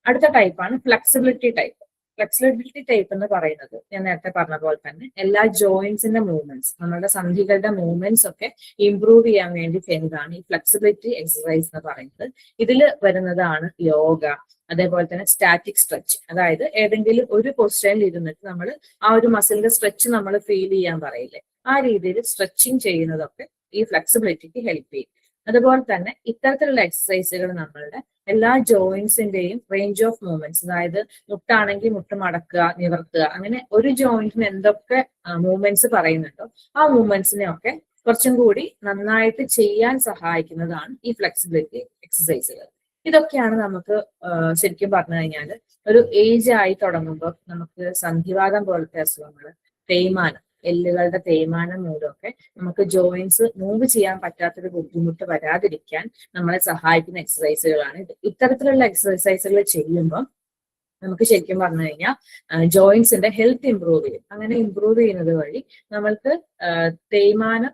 അടുത്ത ടൈപ്പാണ് ഫ്ലെക്സിബിലിറ്റി ടൈപ്പ്. ഫ്ലെക്സിബിലിറ്റി ടൈപ്പ് എന്ന് പറയുന്നത് ഞാൻ നേരത്തെ പറഞ്ഞ പോലെ തന്നെ എല്ലാ ജോയിന്റ്സിന്റെ മൂവ്മെന്റ്സ്, നമ്മളുടെ സന്ധികളുടെ മൂവ്മെന്റ്സ് ഒക്കെ ഇംപ്രൂവ് ചെയ്യാൻ വേണ്ടി ചെയ്യുന്നതാണ് ഈ ഫ്ലെക്സിബിലിറ്റി എക്സസൈസ് എന്ന് പറയുന്നത്. ഇതിൽ വരുന്നതാണ് യോഗ, അതേപോലെ തന്നെ സ്റ്റാറ്റിക് സ്ട്രെച്ച്, അതായത് ഏതെങ്കിലും ഒരു പൊസിഷനിൽ ഇരുന്നിട്ട് നമ്മൾ ആ ഒരു മസിലിന്റെ സ്ട്രെച്ച് നമ്മൾ ഫീൽ ചെയ്യാൻ പറയില്ലേ, ആ രീതിയിൽ സ്ട്രെച്ചിങ് ചെയ്യുന്നതൊക്കെ ഈ ഫ്ലെക്സിബിലിറ്റിക്ക് ഹെൽപ്പ് ചെയ്യും. അതുപോലെ തന്നെ ഇത്തരത്തിലുള്ള എക്സസൈസുകൾ നമ്മളുടെ എല്ലാ ജോയിന്റ്സിന്റെയും റേഞ്ച് ഓഫ് മൂവ്മെന്റ്സ്, അതായത് മുട്ടാണെങ്കിൽ മുട്ട് മടക്കുക, നിവർത്തുക, അങ്ങനെ ഒരു ജോയിന്റിന് എന്തൊക്കെ മൂവ്മെന്റ്സ് പറയുന്നുണ്ടോ ആ മൂവ്മെന്റ്സിനെ ഒക്കെ കുറച്ചും കൂടി നന്നായിട്ട് ചെയ്യാൻ സഹായിക്കുന്നതാണ് ഈ ഫ്ലെക്സിബിലിറ്റി എക്സസൈസുകൾ. ഇതൊക്കെയാണ് നമുക്ക് ശരിക്കും പറഞ്ഞു കഴിഞ്ഞാൽ ഒരു ഏജ് ആയി തുടങ്ങുമ്പോൾ നമുക്ക് സന്ധിവാതം പോലത്തെ അസുഖങ്ങൾ, തേയ്മാനം, എല്ലുകളുടെ തേയ്മാനം മൂലമൊക്കെ നമുക്ക് ജോയിന്റ്സ് മൂവ് ചെയ്യാൻ പറ്റാത്തൊരു ബുദ്ധിമുട്ട് വരാതിരിക്കാൻ നമ്മളെ സഹായിക്കുന്ന എക്സസൈസുകളാണ് ഇത്. ഇത്തരത്തിലുള്ള എക്സസൈസുകൾ ചെയ്യുമ്പോൾ നമുക്ക് ശരിക്കും പറഞ്ഞു കഴിഞ്ഞാൽ ജോയിന്റ്സിന്റെ ഹെൽത്ത് ഇംപ്രൂവ് ചെയ്യും. അങ്ങനെ ഇംപ്രൂവ് ചെയ്യുന്നത് വഴി നമ്മൾക്ക് തേയ്മാനം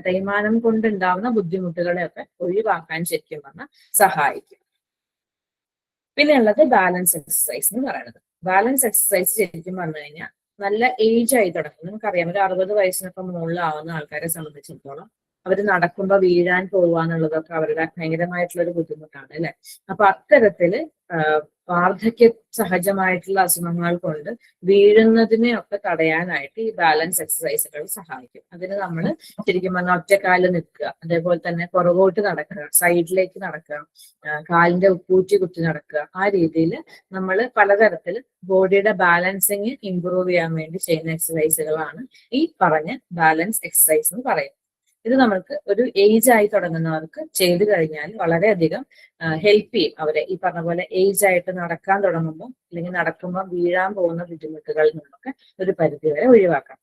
തേയ്മാനം കൊണ്ടുണ്ടാവുന്ന ബുദ്ധിമുട്ടുകളെയൊക്കെ ഒഴിവാക്കാൻ ശരിക്കും പറഞ്ഞാൽ സഹായിക്കും. പിന്നെ ഉള്ളത് ബാലൻസ് എക്സസൈസ് എന്ന് പറയുന്നത്. ബാലൻസ് എക്സസൈസ് ശരിക്കും പറഞ്ഞു കഴിഞ്ഞാൽ നല്ല ഏജ് ആയി തുടങ്ങും. നമുക്കറിയാം ഒരു 60 വയസ്സിനൊക്കെ മുകളിലാവുന്ന ആൾക്കാരെ സംബന്ധിച്ചിടത്തോളം അവർ നടക്കുമ്പോൾ വീഴാൻ പോവുക എന്നുള്ളതൊക്കെ അവരുടെ ഭയങ്കരമായിട്ടുള്ള ഒരു ബുദ്ധിമുട്ടാണ് അല്ലെ. അപ്പൊ അത്തരത്തില് വാർദ്ധക്യ സഹജമായിട്ടുള്ള അസുഖങ്ങൾ കൊണ്ട് വീഴുന്നതിനെ ഒക്കെ തടയാനായിട്ട് ഈ ബാലൻസ് എക്സസൈസുകൾ സഹായിക്കും. അതിന് നമ്മൾ ശരിക്കും പറഞ്ഞാൽ ഒറ്റക്കാലിൽ നിൽക്കുക, അതേപോലെ തന്നെ പുറകോട്ട് നടക്കുക, സൈഡിലേക്ക് നടക്കുക, കാലിന്റെ ഉപ്പൂറ്റി കുത്തി നടക്കുക, ആ രീതിയിൽ നമ്മൾ പലതരത്തിൽ ബോഡിയുടെ ബാലൻസിങ് ഇംപ്രൂവ് ചെയ്യാൻ വേണ്ടി ചെയ്യുന്ന എക്സസൈസുകളാണ് ഈ പറഞ്ഞ ബാലൻസ് എക്സസൈസ് എന്ന് പറയുന്നത്. ഇത് നമ്മൾക്ക് ഒരു ഏജ് ആയി തുടങ്ങുന്നവർക്ക് ചെയ്തു കഴിഞ്ഞാൽ വളരെയധികം ഹെൽപ്പ് ചെയ്യും അവരെ. ഈ പറഞ്ഞ പോലെ ഏജ് ആയിട്ട് നടക്കാൻ തുടങ്ങുമ്പോൾ അല്ലെങ്കിൽ നടക്കുമ്പോൾ വീഴാൻ പോകുന്ന ബുദ്ധിമുട്ടുകളിൽ നിന്നൊക്കെ ഒരു പരിധിവരെ ഒഴിവാക്കാം.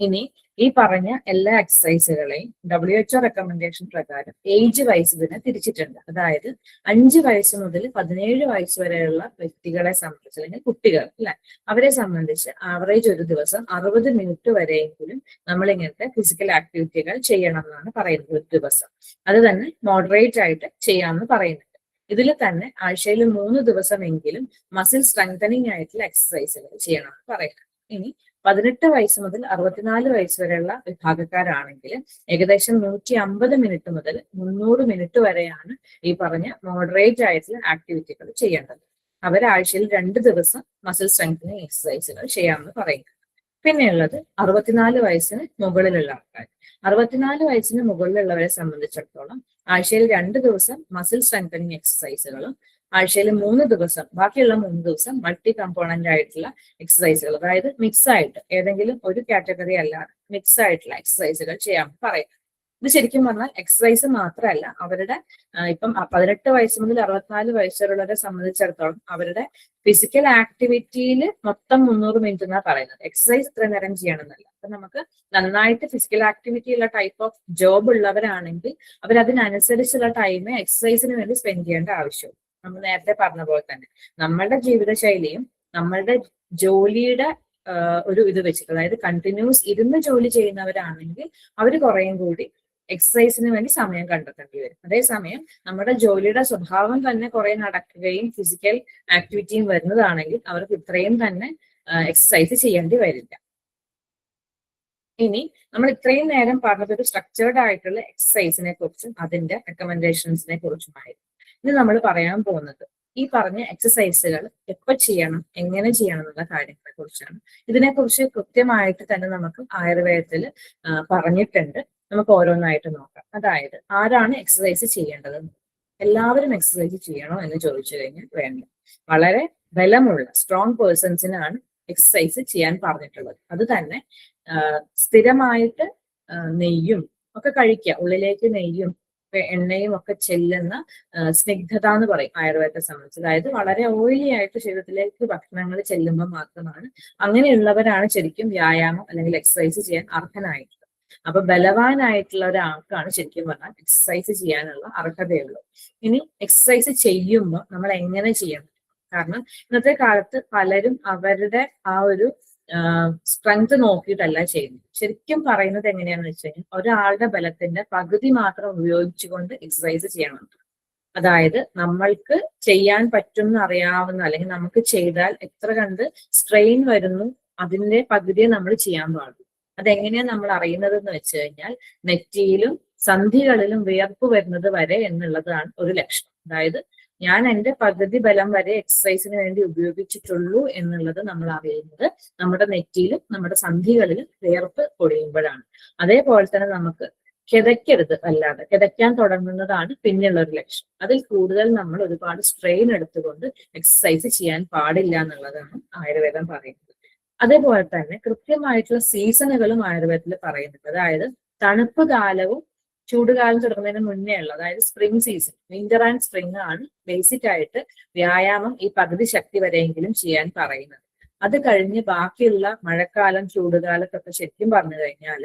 ഇനി ഈ പറഞ്ഞ എല്ലാ എക്സസൈസുകളെയും WHO റെക്കമെൻഡേഷൻ പ്രകാരം ഏജ് വൈസ് ഇതിനെ തിരിച്ചിട്ടുണ്ട്. അതായത് 5 വയസ്സ് മുതൽ 17 വയസ്സ് വരെയുള്ള വ്യക്തികളെ സംബന്ധിച്ച് അല്ലെങ്കിൽ കുട്ടികൾ അല്ലെ, അവരെ സംബന്ധിച്ച് ആവറേജ് ഒരു ദിവസം 60 മിനിറ്റ് വരെയെങ്കിലും നമ്മൾ ഇങ്ങനത്തെ ഫിസിക്കൽ ആക്ടിവിറ്റികൾ ചെയ്യണം എന്നാണ് പറയുന്നത് ഒരു ദിവസം. അത് തന്നെ മോഡറേറ്റ് ആയിട്ട് ചെയ്യാമെന്ന് പറയുന്നുണ്ട്. ഇതിൽ തന്നെ ആഴ്ചയിൽ 3 ദിവസമെങ്കിലും മസിൽ സ്ട്രെങ്തനിങ് ആയിട്ടുള്ള എക്സസൈസുകൾ ചെയ്യണമെന്ന് പറയുന്നത്. ഇനി 18 വയസ്സ് മുതൽ 64 വയസ്സ് വരെയുള്ള വിഭാഗക്കാരാണെങ്കിൽ ഏകദേശം 150 മിനിറ്റ് മുതൽ 300 മിനിറ്റ് വരെയാണ് ഈ പറഞ്ഞ മോഡറേറ്റ് ആയിട്ടുള്ള ആക്ടിവിറ്റികൾ ചെയ്യേണ്ടത്. അവരാഴ്ചയിൽ 2 ദിവസം മസിൽ സ്ട്രെങ്തനിങ് എക്സസൈസുകൾ ചെയ്യാമെന്ന് പറയുന്നത്. പിന്നെയുള്ളത് 64 വയസ്സിന് മുകളിലുള്ള ആൾക്കാർ. 64 വയസ്സിന് മുകളിലുള്ളവരെ സംബന്ധിച്ചിടത്തോളം ആഴ്ചയിൽ 2 ദിവസം മസിൽ സ്ട്രെങ്തനിങ് എക്സസൈസുകളും ആഴ്ചയിൽ 3 ദിവസം, ബാക്കിയുള്ള 3 ദിവസം മൾട്ടി കമ്പോണന്റ് ആയിട്ടുള്ള എക്സസൈസുകൾ, അതായത് മിക്സ് ആയിട്ട് ഏതെങ്കിലും ഒരു കാറ്റഗറി അല്ലാതെ മിക്സ് ആയിട്ടുള്ള എക്സസൈസുകൾ ചെയ്യാമെന്ന് പറയും. ഇത് ശരിക്കും പറഞ്ഞാൽ എക്സസൈസ് മാത്രമല്ല, അവരുടെ ഇപ്പം 18 വയസ്സ് മുതൽ 64 വയസ്സ് വരെയുള്ളവരെ സംബന്ധിച്ചിടത്തോളം അവരുടെ ഫിസിക്കൽ ആക്ടിവിറ്റിയിൽ മൊത്തം 300 മിനിറ്റ് എന്നാണ് പറയുന്നത്. എക്സസൈസ് ഇത്ര നേരം ചെയ്യണമെന്നല്ല. അപ്പൊ നമുക്ക് നന്നായിട്ട് ഫിസിക്കൽ ആക്ടിവിറ്റി ഉള്ള ടൈപ്പ് ഓഫ് ജോബ് ഉള്ളവരാണെങ്കിൽ അവരതിനനുസരിച്ചുള്ള ടൈം എക്സസൈസിന് വേണ്ടി സ്പെൻഡ് ചെയ്യേണ്ട ആവശ്യവും. നമ്മൾ നേരത്തെ പറഞ്ഞ പോലെ തന്നെ നമ്മളുടെ ജീവിതശൈലിയും നമ്മളുടെ ജോലിയുടെ ഒരു ഇത് വെച്ചിട്ട്, അതായത് കണ്ടിന്യൂസ് ഇരുന്ന് ജോലി ചെയ്യുന്നവരാണെങ്കിൽ അവർ കുറേയും കൂടി എക്സസൈസിന് വേണ്ടി സമയം കണ്ടെത്തേണ്ടി വരും. അതേസമയം നമ്മുടെ ജോലിയുടെ സ്വഭാവം തന്നെ കുറെ നടക്കുകയും ഫിസിക്കൽ ആക്ടിവിറ്റിയും വരുന്നതാണെങ്കിൽ അവർക്ക് ഇത്രയും തന്നെ എക്സസൈസ് ചെയ്യേണ്ടി വരില്ല. ഇനി നമ്മൾ ഇത്രയും നേരം പറഞ്ഞത് ഒരു സ്ട്രക്ചേർഡ് ആയിട്ടുള്ള എക്സസൈസിനെ കുറിച്ചും അതിന്റെ റെക്കമെൻഡേഷൻസിനെ കുറിച്ചുമായിരുന്നു. ഇനി നമ്മൾ പറയാൻ പോകുന്നത് ഈ പറഞ്ഞ എക്സസൈസുകൾ എപ്പോൾ ചെയ്യണം, എങ്ങനെ ചെയ്യണം എന്നുള്ള കാര്യങ്ങളെ കുറിച്ചാണ്. ഇതിനെക്കുറിച്ച് കൃത്യമായിട്ട് തന്നെ നമുക്ക് ആയുർവേദത്തിൽ പറഞ്ഞിട്ടുണ്ട്. നമുക്ക് ഓരോന്നായിട്ട് നോക്കാം. അതായത് ആരാണ് എക്സസൈസ് ചെയ്യേണ്ടത്? എല്ലാവരും എക്സസൈസ് ചെയ്യണോ എന്ന് ചോദിച്ചു കഴിഞ്ഞാൽ വേണ്ട. വളരെ ബലമുള്ള സ്ട്രോങ് പേഴ്സൺസിനാണ് എക്സസൈസ് ചെയ്യാൻ പറഞ്ഞിട്ടുള്ളത്. അത് തന്നെ സ്ഥിരമായിട്ട് നെയ്യും ഒക്കെ കഴിക്കുക, ഉള്ളിലേക്ക് നെയ്യും എണ്ണയും ഒക്കെ ചെല്ലുന്ന സ്നിഗ്ധത എന്ന് പറയും ആയുർവേദത്തെ സംബന്ധിച്ച്. അതായത് വളരെ ഓയിലി ആയിട്ട് ശരീരത്തിലേക്ക് ഭക്ഷണങ്ങൾ ചെല്ലുമ്പോൾ മാത്രമാണ്, അങ്ങനെയുള്ളവരാണ് ശരിക്കും വ്യായാമം അല്ലെങ്കിൽ എക്സസൈസ് ചെയ്യാൻ അർഹനായിട്ടുള്ളത്. അപ്പൊ ബലവാനായിട്ടുള്ള ഒരാൾക്കാണ് ശരിക്കും പറഞ്ഞാൽ എക്സസൈസ് ചെയ്യാനുള്ള അർഹതയുള്ളൂ. ഇനി എക്സസൈസ് ചെയ്യുമ്പോൾ നമ്മൾ എങ്ങനെ ചെയ്യണം? കാരണം ഇന്നത്തെ കാലത്ത് പലരും അവരുടെ ആ ഒരു സ്ട്രെങ്ത് നോക്കിയിട്ടല്ല ചെയ്യുന്നത്. ശരിക്കും പറയുന്നത് എങ്ങനെയാണെന്ന് വെച്ച് കഴിഞ്ഞാൽ ഒരാളുടെ ബലത്തിന്റെ പകുതി മാത്രം ഉപയോഗിച്ചുകൊണ്ട് എക്സസൈസ് ചെയ്യണം. അതായത് നമ്മൾക്ക് ചെയ്യാൻ പറ്റുമെന്ന് അറിയാവുന്ന, അല്ലെങ്കിൽ നമുക്ക് ചെയ്താൽ എത്ര കണ്ട് സ്ട്രെയിൻ വരുന്നു അതിന്റെ പകുതിയെ നമ്മൾ ചെയ്യാൻ പാടുള്ളൂ. അതെങ്ങനെയാണ് നമ്മൾ അറിയുന്നത് എന്ന് വെച്ച് കഴിഞ്ഞാൽ നെറ്റിയിലും സന്ധികളിലും വിയർപ്പ് വരുന്നത് വരെ എന്നുള്ളതാണ് ഒരു ലക്ഷണം. അതായത് ഞാൻ എൻ്റെ പകുതി ബലം വരെ എക്സസൈസിന് വേണ്ടി ഉപയോഗിച്ചിട്ടുള്ളൂ എന്നുള്ളത് നമ്മൾ അറിയുന്നത് നമ്മുടെ നെറ്റിയിലും നമ്മുടെ സന്ധികളിലും വിയർപ്പ് പൊടിയുമ്പോഴാണ്. അതേപോലെ തന്നെ നമുക്ക് കിതയ്ക്കരുത്, അല്ലാതെ കിതയ്ക്കാൻ തുടങ്ങുന്നതാണ് പിന്നെയുള്ള ഒരു ലക്ഷ്യം. അതിൽ കൂടുതൽ നമ്മൾ ഒരുപാട് സ്ട്രെയിൻ എടുത്തുകൊണ്ട് എക്സസൈസ് ചെയ്യാൻ പാടില്ല എന്നുള്ളതാണ് ആയുർവേദം പറയുന്നത്. അതേപോലെ തന്നെ കൃത്യമായിട്ടുള്ള സീസണുകളും ആയുർവേദത്തിൽ പറയുന്നുണ്ട്. അതായത് തണുപ്പ് കാലവും ചൂടുകാലം തുടങ്ങുന്നതിന് മുന്നേ ഉള്ള, അതായത് spring season, winter and spring ആണ് ബേസിക് ആയിട്ട് വ്യായാമം ഈ പകുതി ശക്തി വരെയെങ്കിലും ചെയ്യാൻ പറയുന്നത്. അത് കഴിഞ്ഞ് ബാക്കിയുള്ള മഴക്കാലം ചൂടുകാലത്തൊക്കെ ശരിക്കും പറഞ്ഞു കഴിഞ്ഞാൽ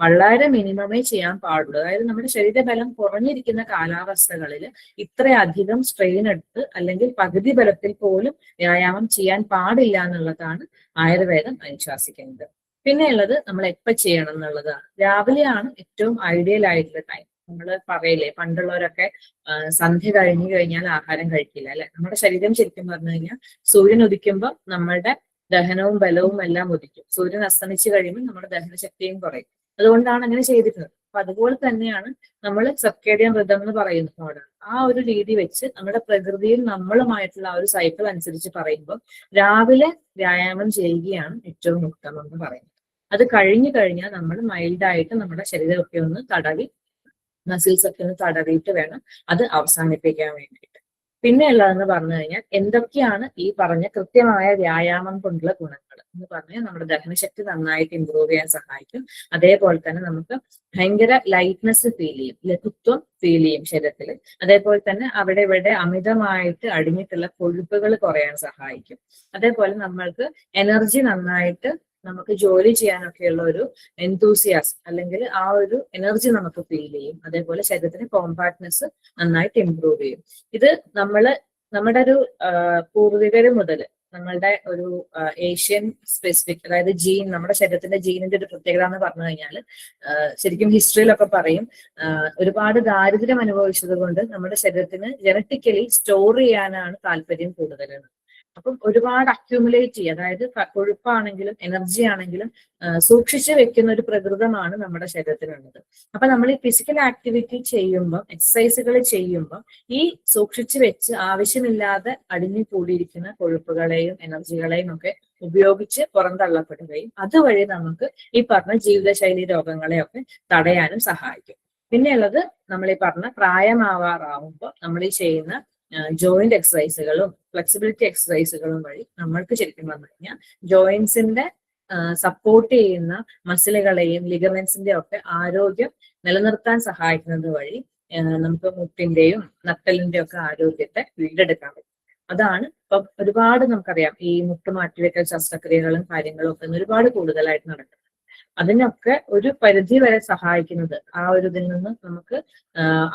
വളരെ മിനിമമേ ചെയ്യാൻ പാടുള്ളൂ. അതായത് നമ്മുടെ ശരീരബലം കുറഞ്ഞിരിക്കുന്ന കാലാവസ്ഥകളിൽ ഇത്രയധികം സ്ട്രെയിൻ എടുത്ത് അല്ലെങ്കിൽ പകുതി ബലത്തിൽ പോലും വ്യായാമം ചെയ്യാൻ പാടില്ല എന്നുള്ളതാണ് ആയുർവേദം അനുശാസിക്കുന്നത്. പിന്നെ ഉള്ളത് നമ്മൾ എപ്പോ ചെയ്യണം എന്നുള്ളതാണ്. രാവിലെയാണ് ഏറ്റവും ഐഡിയൽ ആയിട്ടുള്ള ടൈം. നമ്മൾ പറയില്ലേ, പണ്ടുള്ളവരൊക്കെ സന്ധ്യ കഴിഞ്ഞു കഴിഞ്ഞാൽ ആഹാരം കഴിക്കില്ല, അല്ലെ? നമ്മുടെ ശരീരം ശരിക്കും പറഞ്ഞു കഴിഞ്ഞാൽ സൂര്യൻ ഉദിക്കുമ്പോൾ നമ്മളുടെ ദഹനവും ബലവും എല്ലാം ഉദിക്കും. സൂര്യൻ അസ്തമിച്ച് കഴിയുമ്പോൾ നമ്മുടെ ദഹനശക്തിയും കുറയും. അതുകൊണ്ടാണ് അങ്ങനെ ചെയ്തിരുന്നത്. അപ്പൊ അതുപോലെ തന്നെയാണ് നമ്മൾ സർക്കേഡിയൻ റിതം എന്ന് പറയുന്ന മോഡൽ. ആ ഒരു രീതി വെച്ച് നമ്മുടെ പ്രകൃതിയിൽ നമ്മളുമായിട്ടുള്ള ആ ഒരു സൈക്കിൾ അനുസരിച്ച് പറയുമ്പോൾ രാവിലെ വ്യായാമം ചെയ്യുകയാണ് ഏറ്റവും ഉത്തമം എന്ന് പറയുന്നത്. അത് കഴിഞ്ഞു കഴിഞ്ഞാൽ നമ്മൾ മൈൽഡായിട്ട് നമ്മുടെ ശരീരമൊക്കെ ഒന്ന് തടവി, മസിൽസ് ഒക്കെ ഒന്ന് തടവിയിട്ട് വേണം അത് അവസാനിപ്പിക്കാൻ വേണ്ടിയിട്ട്. പിന്നെ ഉള്ളതെന്ന് പറഞ്ഞു കഴിഞ്ഞാൽ എന്തൊക്കെയാണ് ഈ പറഞ്ഞ കൃത്യമായ വ്യായാമം കൊണ്ടുള്ള ഗുണങ്ങൾ എന്ന് പറഞ്ഞാൽ നമ്മുടെ ദഹനശക്തി നന്നായിട്ട് ഇമ്പ്രൂവ് ചെയ്യാൻ സഹായിക്കും. അതേപോലെ തന്നെ നമുക്ക് ഭയങ്കര ലൈറ്റ്നെസ് ഫീൽ ചെയ്യും, ലഘുത്വം ഫീൽ ചെയ്യും ശരീരത്തിൽ. അതേപോലെ തന്നെ അവിടെ ഇവിടെ അമിതമായിട്ട് അടിഞ്ഞിട്ടുള്ള കൊഴുപ്പുകൾ കുറയാൻ സഹായിക്കും. അതേപോലെ നമ്മൾക്ക് എനർജി നന്നായിട്ട്, നമുക്ക് ജോലി ചെയ്യാനൊക്കെയുള്ള ഒരു എന്തൂസിയാസം അല്ലെങ്കിൽ ആ ഒരു എനർജി നമുക്ക് ഫീൽ ചെയ്യും. അതേപോലെ ശരീരത്തിന് കോമ്പാക്ട്നെസ് നന്നായിട്ട് ഇമ്പ്രൂവ് ചെയ്യും. ഇത് നമ്മുടെ ഒരു പൂർവികര് മുതൽ നമ്മളുടെ ഒരു ഏഷ്യൻ സ്പെസിഫിക്, അതായത് ജീൻ, നമ്മുടെ ശരീരത്തിന്റെ ജീനിന്റെ ഒരു പ്രത്യേകത എന്ന് പറഞ്ഞു കഴിഞ്ഞാൽ ശരിക്കും ഹിസ്റ്ററിയിലൊക്കെ പറയും ഒരുപാട് ദാരിദ്ര്യം അനുഭവിച്ചത് കൊണ്ട് നമ്മുടെ ശരീരത്തിന് ജനറ്റിക്കലി സ്റ്റോർ ചെയ്യാനാണ് താല്പര്യം കൂടുതലെന്ന്. അപ്പം ഒരുപാട് അക്യൂമുലേറ്റ് ചെയ്യുക, അതായത് കൊഴുപ്പാണെങ്കിലും എനർജി ആണെങ്കിലും സൂക്ഷിച്ചു വെക്കുന്ന ഒരു പ്രകൃതമാണ് നമ്മുടെ ശരീരത്തിനുള്ളത്. അപ്പൊ നമ്മൾ ഈ ഫിസിക്കൽ ആക്ടിവിറ്റി ചെയ്യുമ്പോൾ, എക്സസൈസുകൾ ചെയ്യുമ്പോൾ ഈ സൂക്ഷിച്ചു വെച്ച് ആവശ്യമില്ലാതെ അടിഞ്ഞു കൂടിയിരിക്കുന്ന കൊഴുപ്പുകളെയും എനർജികളെയും ഒക്കെ ഉപയോഗിച്ച് പുറന്തള്ളപ്പെടുകയും അതുവഴി നമുക്ക് ഈ പറഞ്ഞ ജീവിതശൈലി രോഗങ്ങളെയൊക്കെ തടയാനും സഹായിക്കും. പിന്നെയുള്ളത് നമ്മൾ ഈ പറഞ്ഞ പ്രായമാവാറാവുമ്പോൾ നമ്മൾ ഈ ചെയ്യുന്ന ജോയിന്റ് എക്സസൈസുകളും ഫ്ലെക്സിബിലിറ്റി എക്സസൈസുകളും വഴി നമ്മൾക്ക് ശരിക്കും പറഞ്ഞു കഴിഞ്ഞാൽ ജോയിന്റ്സിന്റെ സപ്പോർട്ട് ചെയ്യുന്ന മസിലുകളെയും ലിഗമെന്റ്സിന്റെ ഒക്കെ ആരോഗ്യം നിലനിർത്താൻ സഹായിക്കുന്നത് വഴി നമുക്ക് മുട്ടിന്റെയും നട്ടലിന്റെയും ഒക്കെ ആരോഗ്യത്തെ വീണ്ടെടുക്കാൻ പറ്റും. അതാണ് ഇപ്പൊ ഒരുപാട് നമുക്കറിയാം ഈ മുട്ട് മാറ്റിവെക്കൽ ശസ്ത്രക്രിയകളും കാര്യങ്ങളും ഒക്കെ ഒരുപാട് കൂടുതലായിട്ട് നടക്കുന്നത്. അതിനൊക്കെ ഒരു പരിധി വരെ സഹായിക്കുന്നത് ആ ഒരു ഇതിൽ നിന്ന് നമുക്ക്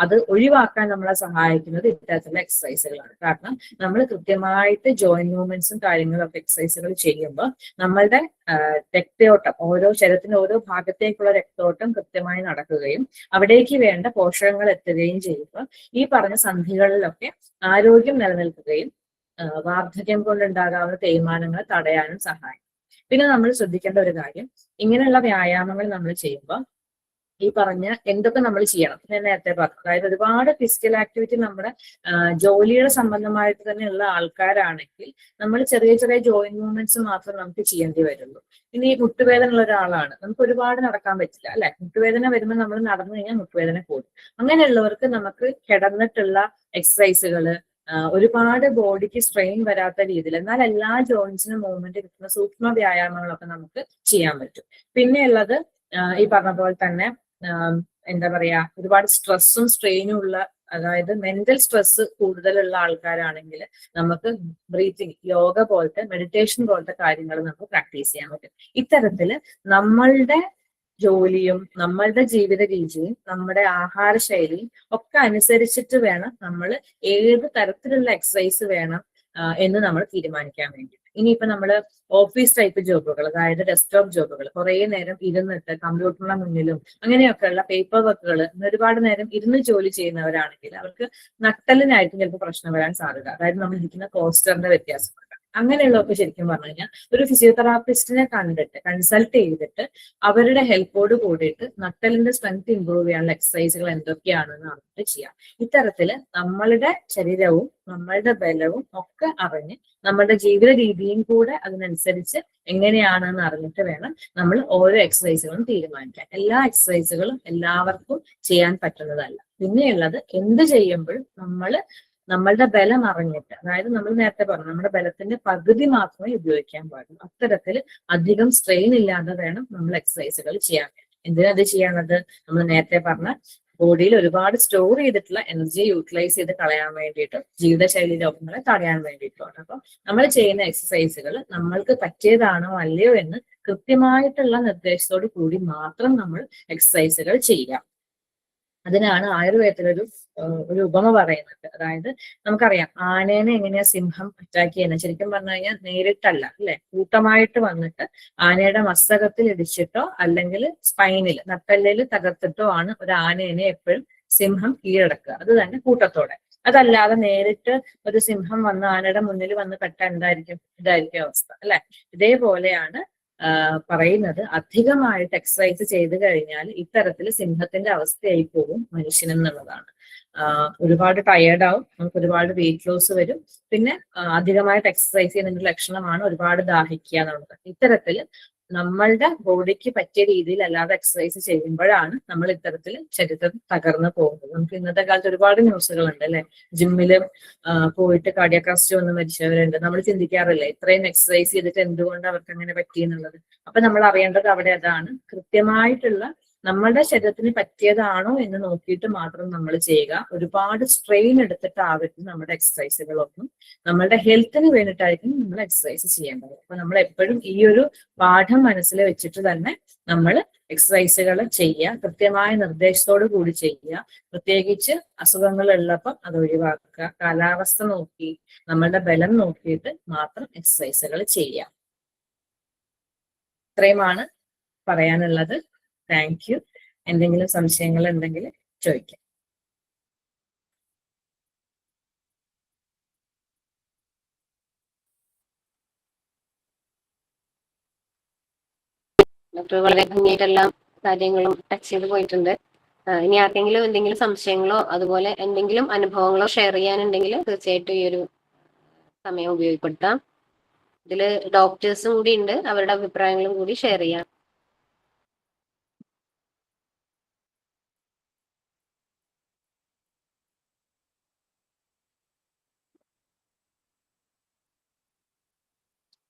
അത് ഒഴിവാക്കാൻ നമ്മളെ സഹായിക്കുന്നത് ഇത്തരത്തിലുള്ള എക്സസൈസുകളാണ്. കാരണം നമ്മൾ കൃത്യമായിട്ട് ജോയിന്റ് മൂവ്മെന്റ്സും കാര്യങ്ങളൊക്കെ എക്സസൈസുകൾ ചെയ്യുമ്പോൾ നമ്മളുടെ രക്തയോട്ടം, ഓരോ ശരീരത്തിന്റെ ഓരോ ഭാഗത്തേക്കുള്ള രക്തയോട്ടം കൃത്യമായി നടക്കുകയും അവിടേക്ക് വേണ്ട പോഷകങ്ങൾ എത്തുകയും ചെയ്യുമ്പോൾ ഈ പറഞ്ഞ സന്ധികളിലൊക്കെ ആരോഗ്യം നിലനിൽക്കുകയും വാർദ്ധക്യം കൊണ്ടുണ്ടാകാവുന്ന തേയ്മാനങ്ങൾ തടയാനും സഹായിക്കും. പിന്നെ നമ്മൾ ശ്രദ്ധിക്കേണ്ട ഒരു കാര്യം, ഇങ്ങനെയുള്ള വ്യായാമങ്ങൾ നമ്മൾ ചെയ്യുമ്പോൾ ഈ പറഞ്ഞ എന്തൊക്കെ നമ്മൾ ചെയ്യണം ഞാൻ നേരത്തെ പറഞ്ഞു. അതായത് ഒരുപാട് ഫിസിക്കൽ ആക്ടിവിറ്റി നമ്മുടെ ജോലിയുടെ സംബന്ധമായിട്ട് തന്നെയുള്ള ആൾക്കാരാണെങ്കിൽ നമ്മൾ ചെറിയ ചെറിയ ജോയിന്റ് മൂവ്മെന്റ്സ് മാത്രം നമുക്ക് ചെയ്യേണ്ടി വരുള്ളൂ. ഇനി മുട്ടുവേദന ഉള്ള ഒരാളാണ്, നമുക്ക് ഒരുപാട് നടക്കാൻ പറ്റില്ല അല്ലെ, മുട്ടുവേദന വരുമ്പോൾ നമ്മൾ നടന്നു കഴിഞ്ഞാൽ മുട്ടുവേദന കൂടും. അങ്ങനെയുള്ളവർക്ക് നമുക്ക് കിടന്നിട്ടുള്ള എക്സസൈസുകള്, ഒരുപാട് ബോഡിക്ക് സ്ട്രെയിൻ വരാത്ത രീതിയിൽ എന്നാൽ എല്ലാ ജോയിന്റ്സിനും മൂവ്മെന്റ് കിട്ടുന്ന സൂക്ഷ്മ വ്യായാമങ്ങളൊക്കെ നമുക്ക് ചെയ്യാൻ പറ്റും. പിന്നെയുള്ളത് ഈ പറഞ്ഞ പോലെ തന്നെ എന്താ പറയാ, ഒരുപാട് സ്ട്രെസ്സും സ്ട്രെയിനും ഉള്ള, അതായത് മെന്റൽ സ്ട്രെസ് കൂടുതലുള്ള ആൾക്കാരാണെങ്കിൽ നമുക്ക് ബ്രീത്തിങ്, യോഗ പോലത്തെ മെഡിറ്റേഷൻ പോലത്തെ കാര്യങ്ങൾ നമുക്ക് പ്രാക്ടീസ് ചെയ്യാൻ പറ്റും. ഇത്തരത്തില് നമ്മളുടെ ജോലിയും നമ്മളുടെ ജീവിത രീതിയും നമ്മുടെ ആഹാരശൈലിയും ഒക്കെ അനുസരിച്ചിട്ട് വേണം നമ്മൾ ഏത് തരത്തിലുള്ള എക്സസൈസ് വേണം എന്ന് നമ്മൾ തീരുമാനിക്കാൻ വേണ്ടി. ഇനിയിപ്പോ നമ്മള് ഓഫീസ് ടൈപ്പ് ജോബുകൾ, അതായത് ഡെസ്ക്ടോപ്പ് ജോബുകൾ, കുറെ നേരം ഇരുന്നിട്ട് കമ്പ്യൂട്ടറിന്റെ മുന്നിലും അങ്ങനെയൊക്കെയുള്ള പേപ്പർ വർക്കുകൾ ഒരുപാട് നേരം ഇരുന്ന് ജോലി ചെയ്യുന്നവരാണെങ്കിൽ അവർക്ക് നട്ടലിനായിരിക്കും ചിലപ്പോൾ പ്രശ്നം വരാൻ സാധ്യത. അതായത് നമ്മൾ ഇരിക്കുന്ന പോസ്റ്ററിന്റെ വ്യത്യാസമുണ്ട്. അങ്ങനെയുള്ളവർക്ക് ശരിക്കും പറഞ്ഞു കഴിഞ്ഞാൽ ഒരു ഫിസിയോതെറാപ്പിസ്റ്റിനെ കണ്ടിട്ട് കൺസൾട്ട് ചെയ്തിട്ട് അവരുടെ ഹെൽപ്പോട് കൂടിയിട്ട് നട്ടലിന്റെ സ്ട്രെങ്ത് ഇമ്പ്രൂവ് ചെയ്യാനുള്ള എക്സസൈസുകൾ എന്തൊക്കെയാണെന്ന് അറിഞ്ഞിട്ട് ചെയ്യാം. ഇത്തരത്തില് നമ്മളുടെ ശരീരവും നമ്മളുടെ ബലവും ഒക്കെ അറിഞ്ഞ് നമ്മളുടെ ജീവിത രീതിയും കൂടെ അതിനനുസരിച്ച് എങ്ങനെയാണെന്ന് അറിഞ്ഞിട്ട് വേണം നമ്മൾ ഓരോ എക്സസൈസുകളും തീരുമാനിക്കാൻ. എല്ലാ എക്സസൈസുകളും എല്ലാവർക്കും ചെയ്യാൻ പറ്റുന്നതല്ല. പിന്നെയുള്ളത് എന്ത് ചെയ്യുമ്പോഴും നമ്മളുടെ ബലം അറിഞ്ഞിട്ട്, അതായത് നമ്മൾ നേരത്തെ പറഞ്ഞു നമ്മുടെ ബലത്തിന്റെ പകുതി മാത്രമേ ഉപയോഗിക്കാൻ പാടുള്ളൂ. അത്തരത്തിൽ അധികം സ്ട്രെയിൻ ഇല്ലാതെ വേണം നമ്മൾ എക്സസൈസുകൾ ചെയ്യാൻ. എന്തിനാ അത് ചെയ്യണത്? നമ്മൾ നേരത്തെ പറഞ്ഞ ബോഡിയിൽ ഒരുപാട് സ്റ്റോർ ചെയ്തിട്ടുള്ള എനർജിയെ യൂട്ടിലൈസ് ചെയ്ത് കളയാൻ വേണ്ടിയിട്ട്, ജീവിതശൈലി രോഗങ്ങളെ തടയാൻ വേണ്ടിയിട്ടുമാണ്. അപ്പം നമ്മൾ ചെയ്യുന്ന എക്സസൈസുകൾ നമ്മൾക്ക് പറ്റിയതാണോ അല്ലയോ എന്ന് കൃത്യമായിട്ടുള്ള നിർദ്ദേശത്തോടു കൂടി മാത്രം നമ്മൾ എക്സസൈസുകൾ ചെയ്യാം. അതിനാണ് ആയുർവേദത്തിലൊരു ഉപമ പറയുന്നത്. അതായത് നമുക്കറിയാം ആനേനെ എങ്ങനെയാ സിംഹം അറ്റാക്ക് ചെയ്യുന്നത്. ശരിക്കും പറഞ്ഞു കഴിഞ്ഞാൽ നേരിട്ടല്ല അല്ലെ, കൂട്ടമായിട്ട് വന്നിട്ട് ആനയുടെ മസ്തകത്തിൽ ഇടിച്ചിട്ടോ അല്ലെങ്കിൽ സ്പൈനിൽ നട്ടെല്ലിൽ തകർത്തിട്ടോ ആണ് ഒരു ആനേനെ എപ്പോഴും സിംഹം കീഴടക്കുക. അത് തന്നെ കൂട്ടത്തോടെ. അതല്ലാതെ നേരിട്ട് ഒരു സിംഹം വന്ന് ആനയുടെ മുന്നിൽ വന്ന് കെട്ടാൻ ഇതായിരിക്കും അവസ്ഥ അല്ലെ. ഇതേപോലെയാണ് പറയുന്നത്, അധികമായിട്ട് എക്സസൈസ് ചെയ്ത് കഴിഞ്ഞാൽ ഇത്തരത്തിൽ സിംഹത്തിന്റെ അവസ്ഥയായി പോകും മനുഷ്യനെന്നുള്ളതാണ്. ഒരുപാട് ടയേർഡാവും, നമുക്ക് ഒരുപാട് വെയിറ്റ് ലോസ് വരും. പിന്നെ അധികമായിട്ട് എക്സസൈസ് ചെയ്യുന്നതിന്റെ ലക്ഷണമാണ് ഒരുപാട് ദാഹിക്കുക എന്നുള്ളത്. ഇത്തരത്തിൽ നമ്മളുടെ ബോഡിക്ക് പറ്റിയ രീതിയിൽ അല്ലാതെ എക്സസൈസ് ചെയ്യുമ്പോഴാണ് നമ്മൾ ഇത്തരത്തിൽ ശരീരം തകർന്നു പോകുന്നത്. നമുക്ക് ഇന്നത്തെ കാലത്ത് ഒരുപാട് ന്യൂസുകളുണ്ട് അല്ലെ, ജിമ്മിലും പോയിട്ട് കാർഡിയാക് അറസ്റ്റ് വന്ന് മരിച്ചവരുണ്ട്. നമ്മൾ ചിന്തിക്കാറില്ല ഇത്രയും എക്സസൈസ് ചെയ്തിട്ട് എന്തുകൊണ്ട് അവർക്ക് അങ്ങനെ പറ്റിയെന്നുള്ളത്. അപ്പൊ നമ്മൾ അറിയേണ്ടത് അവിടെ അതാണ്, കൃത്യമായിട്ടുള്ള നമ്മളുടെ ശരീരത്തിന് പറ്റിയതാണോ എന്ന് നോക്കിയിട്ട് മാത്രം നമ്മൾ ചെയ്യുക. ഒരുപാട് സ്ട്രെയിൻ എടുത്തിട്ടാവരുത് നമ്മുടെ എക്സസൈസുകളൊന്നും. നമ്മളുടെ ഹെൽത്തിന് വേണ്ടിയിട്ടായിരിക്കും നമ്മൾ എക്സസൈസ് ചെയ്യേണ്ടത്. അപ്പൊ നമ്മൾ എപ്പോഴും ഈ ഒരു പാഠം മനസ്സിൽ വെച്ചിട്ട് തന്നെ നമ്മൾ എക്സസൈസുകൾ ചെയ്യുക, കൃത്യമായ നിർദ്ദേശത്തോടു കൂടി ചെയ്യുക. പ്രത്യേകിച്ച് അസുഖങ്ങൾ ഉള്ളപ്പം അത് ഒഴിവാക്കുക. കാലാവസ്ഥ നോക്കി നമ്മളുടെ ബലം നോക്കിയിട്ട് മാത്രം എക്സസൈസുകൾ ചെയ്യുക. ഇത്രയുമാണ് പറയാനുള്ളത്. Thank you. എന്തെങ്കിലും സംശയങ്ങൾ ഉണ്ടെങ്കിൽ ചോദിക്കാം. ഡോക്ടർ വളരെ ഭംഗിയായിട്ട് എല്ലാ കാര്യങ്ങളും ടച്ച് ചെയ്ത് പോയിട്ടുണ്ട്. ഇനി ആർക്കെങ്കിലും എന്തെങ്കിലും സംശയങ്ങളോ അതുപോലെ എന്തെങ്കിലും അനുഭവങ്ങളോ ഷെയർ ചെയ്യാനുണ്ടെങ്കിൽ തീർച്ചയായിട്ടും ഈ ഒരു സമയം ഉപയോഗപ്പെടുത്താം. ഇതിൽ ഡോക്ടേഴ്സും കൂടി ഉണ്ട്, അവരുടെ അഭിപ്രായങ്ങളും കൂടി ഷെയർ ചെയ്യാം.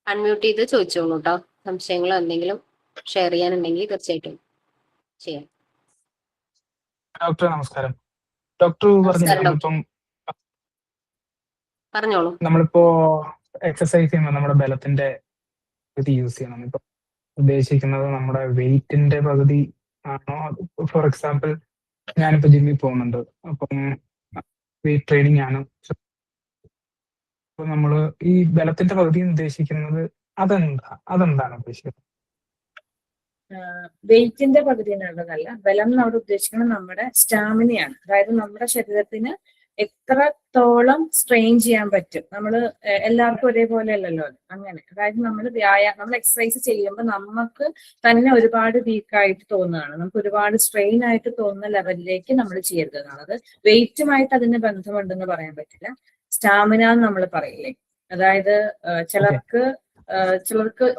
അൺമ്യൂട്ട് ചെയ്ത് ചോദിച്ചോളൂ കേട്ടോ. സംശയങ്ങളോ എന്തെങ്കിലും ഷെയർ ചെയ്യാനുണ്ടെങ്കിൽ തീർച്ചയായിട്ടും ചെയ്യാം. ഡോക്ടർ നമസ്കാരം. ഡോക്ടർ പറഞ്ഞോളൂ. നമ്മളിപ്പോ എക്സസൈസ് ചെയ്യുമ്പോൾ നമ്മുടെ ബലത്തിന്റെ പകുതി യൂസ് ചെയ്യണം. ഇപ്പൊ ഉദ്ദേശിക്കുന്നത് നമ്മുടെ വെയിറ്റിന്റെ പകുതി ആണോ? ഫോർ എക്സാമ്പിൾ ഞാനിപ്പോ ജിമ്മിൽ പോകുന്നുണ്ട്, അപ്പം വെയിറ്റ് ട്രെയിനിങ് ആണ്. അപ്പൊ നമ്മള് ഈ ബലത്തിന്റെ പകുതി ഉദ്ദേശിക്കുന്നത് അതെന്താണ് ഉദ്ദേശിക്കുന്നത്? വെയിറ്റിന്റെ പകുതി എന്നുള്ളതല്ല. ബലം എന്ന് അവിടെ ഉദ്ദേശിക്കുന്നത് നമ്മുടെ സ്റ്റാമിനയാണ്. അതായത് നമ്മുടെ ശരീരത്തിന് എത്രത്തോളം സ്ട്രെയിൻ ചെയ്യാൻ പറ്റും. നമ്മൾ എല്ലാവർക്കും ഒരേപോലെ അല്ലല്ലോ അത്. അങ്ങനെ അതായത് നമ്മൾ എക്സസൈസ് ചെയ്യുമ്പോൾ നമുക്ക് തന്നെ ഒരുപാട് വീക്കായിട്ട് തോന്നുകയാണ്, നമുക്ക് ഒരുപാട് സ്ട്രെയിൻ ആയിട്ട് തോന്നുന്ന ലെവലിലേക്ക് നമ്മൾ ചെയ്യരുതെന്നാണ്. അത് വെയിറ്റുമായിട്ട് അതിന് ബന്ധമുണ്ടെന്ന് പറയാൻ പറ്റില്ല. സ്റ്റാമിന എന്ന് നമ്മൾ പറയില്ലേ, അതായത് ചിലർക്ക്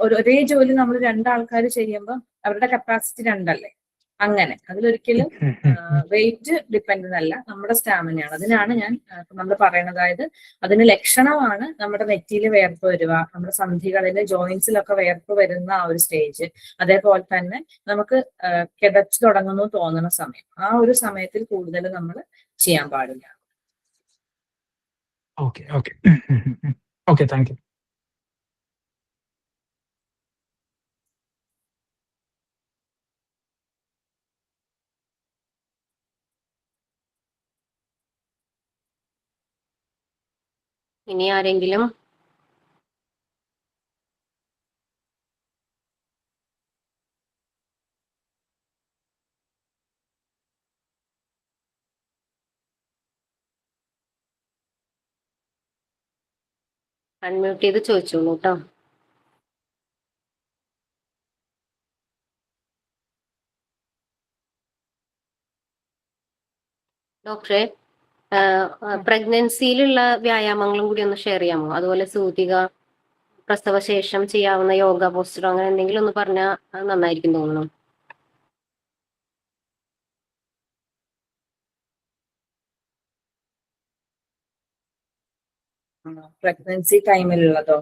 ഒരേ ജോലി നമ്മൾ രണ്ടാൾക്കാർ ചെയ്യുമ്പോൾ അവരുടെ കപ്പാസിറ്റി രണ്ടല്ലേ, അങ്ങനെ അതിലൊരിക്കലും വെയിറ്റ് ഡിപ്പെൻഡന്റ് അല്ല, നമ്മുടെ സ്റ്റാമിനയാണ്. അതിനാണ് നമ്മൾ പറയുന്നത്. അതായത് അതിന് ലക്ഷണമാണ് നമ്മുടെ നെറ്റിയിൽ വേർപ്പ് വരിക, നമ്മുടെ സന്ധികളിലെ ജോയിന്റ്സിലൊക്കെ വേർപ്പ് വരുന്ന ആ ഒരു സ്റ്റേജ്, അതേപോലെ തന്നെ നമുക്ക് കിതച്ചു തുടങ്ങുന്നു തോന്നുന്ന സമയം, ആ ഒരു സമയത്തിൽ കൂടുതൽ നമ്മൾ ചെയ്യാൻ പാടില്ല. Okay okay okay, thank you. ഇനി ആരെങ്കിലും? അൺമ്യൂട്ട് ചെയ്ത് ചോദിച്ചോളൂ കേട്ടോ. ഡോക്ടറെ, പ്രഗ്നൻസിയിലുള്ള വ്യായാമങ്ങളും കൂടി ഒന്ന് ഷെയർ ചെയ്യാമോ? അതുപോലെ സൂതിക, പ്രസവശേഷം ചെയ്യാവുന്ന യോഗ പോസ്റ്റർ, അങ്ങനെ എന്തെങ്കിലും ഒന്ന് പറഞ്ഞാൽ നന്നായിരിക്കും തോന്നുന്നു. പ്രഗ്നൻസി ടൈമിലുള്ളതോ?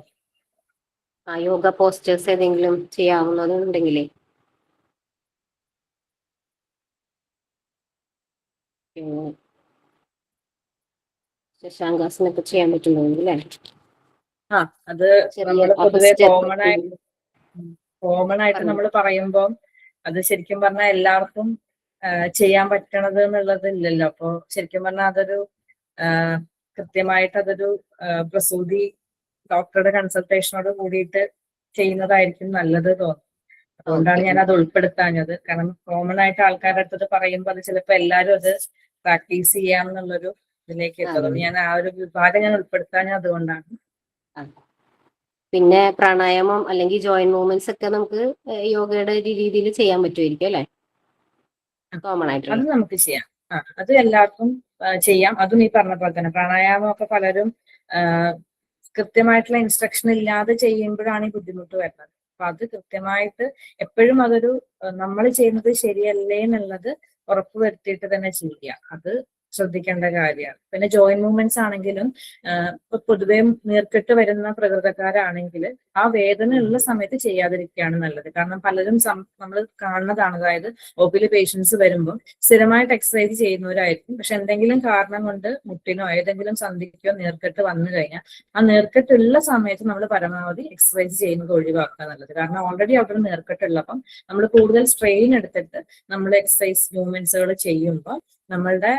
ആ യോഗ പോസ്റ്റേഴ്സ് ഏതെങ്കിലും ചെയ്യാവുന്നതുണ്ടെങ്കിലേ. ശശാങ്കാസനൊക്കെ ചെയ്യാൻ പറ്റുന്നുണ്ടല്ലേ? ആ, അത് നമ്മൾ പൊതുവെ കോമൺ ആയിട്ട് നമ്മൾ പറയുമ്പോൾ അത് ശരിക്കും പറഞ്ഞാൽ എല്ലാവർക്കും ചെയ്യാൻ പറ്റണത് എന്നുള്ളത് ഇല്ലല്ലോ. അപ്പൊ ശരിക്കും പറഞ്ഞാൽ അതൊരു കൃത്യമായിട്ട് അതൊരു പ്രസൂതി ഡോക്ടറുടെ കൺസൾട്ടേഷനോട് കൂടിയിട്ട് ചെയ്യുന്നതായിരിക്കും നല്ലത് തോന്നുന്നു. അതുകൊണ്ടാണ് ഞാൻ അത് ഉൾപ്പെടുത്താഞ്ഞത്. കാരണം കോമൺ ആയിട്ട് ആൾക്കാരുടെ അടുത്തത് പറയുമ്പോൾ അത് ചിലപ്പോൾ എല്ലാവരും അത് പ്രാക്ടീസ് ചെയ്യാമെന്നുള്ളൊരു ഇതിലേക്ക് എത്തുന്നത്. ഞാൻ ആ ഒരു വിഭാഗം ഞാൻ ഉൾപ്പെടുത്താഞ്ഞത് അതുകൊണ്ടാണ്. പിന്നെ പ്രാണായാമം അല്ലെങ്കിൽ ജോയിന്റ് മൂവ്മെന്റ്സ് ഒക്കെ നമുക്ക് യോഗയുടെ ഒരു രീതിയിൽ ചെയ്യാൻ പറ്റുമായിരിക്കും അല്ലെ? കോമൺ ആയിട്ട് അത് നമുക്ക് ചെയ്യാം. അത് എല്ലാവർക്കും ചെയ്യാം. അതും ഈ പറഞ്ഞ പോലെ തന്നെ പ്രാണായാമം ഒക്കെ പലരും കൃത്യമായിട്ടുള്ള ഇൻസ്ട്രക്ഷൻ ഇല്ലാതെ ചെയ്യുമ്പോഴാണ് ഈ ബുദ്ധിമുട്ട് വരുന്നത്. അപ്പൊ അത് കൃത്യമായിട്ട് എപ്പോഴും അതൊരു നമ്മൾ ചെയ്യുന്നത് ശരിയല്ലേ എന്നുള്ളത് ഉറപ്പുവരുത്തിയിട്ട് തന്നെ ചെയ്യുക. അത് ശ്രദ്ധിക്കേണ്ട കാര്യമാണ്. പിന്നെ ജോയിന്റ് മൂവ്മെന്റ്സ് ആണെങ്കിലും പൊതുവെ നീർക്കെട്ട് വരുന്ന പ്രകൃതക്കാരാണെങ്കിൽ ആ വേദന ഉള്ള സമയത്ത് ചെയ്യാതിരിക്കുകയാണ് നല്ലത്. കാരണം പലരും നമ്മൾ കാണുന്നതാണ്, അതായത് ഒപില് പേഷ്യൻസ് വരുമ്പോൾ സ്ഥിരമായിട്ട് എക്സസൈസ് ചെയ്യുന്നവരായിരിക്കും, പക്ഷെ എന്തെങ്കിലും കാരണം കൊണ്ട് മുട്ടിനോ ഏതെങ്കിലും സന്ധിക്കോ നീർക്കെട്ട് വന്നു കഴിഞ്ഞാൽ ആ നീർക്കെട്ടുള്ള സമയത്ത് നമ്മൾ പരമാവധി എക്സസൈസ് ചെയ്യുന്നത് ഒഴിവാക്കുക നല്ലത്. കാരണം ഓൾറെഡി അവിടെ ഒരു നീർക്കെട്ടുള്ളപ്പം നമ്മൾ കൂടുതൽ സ്ട്രെയിൻ എടുത്തിട്ട് നമ്മൾ എക്സസൈസ് മൂവ്മെന്റ്സുകൾ ചെയ്യുമ്പോൾ നമ്മളുടെ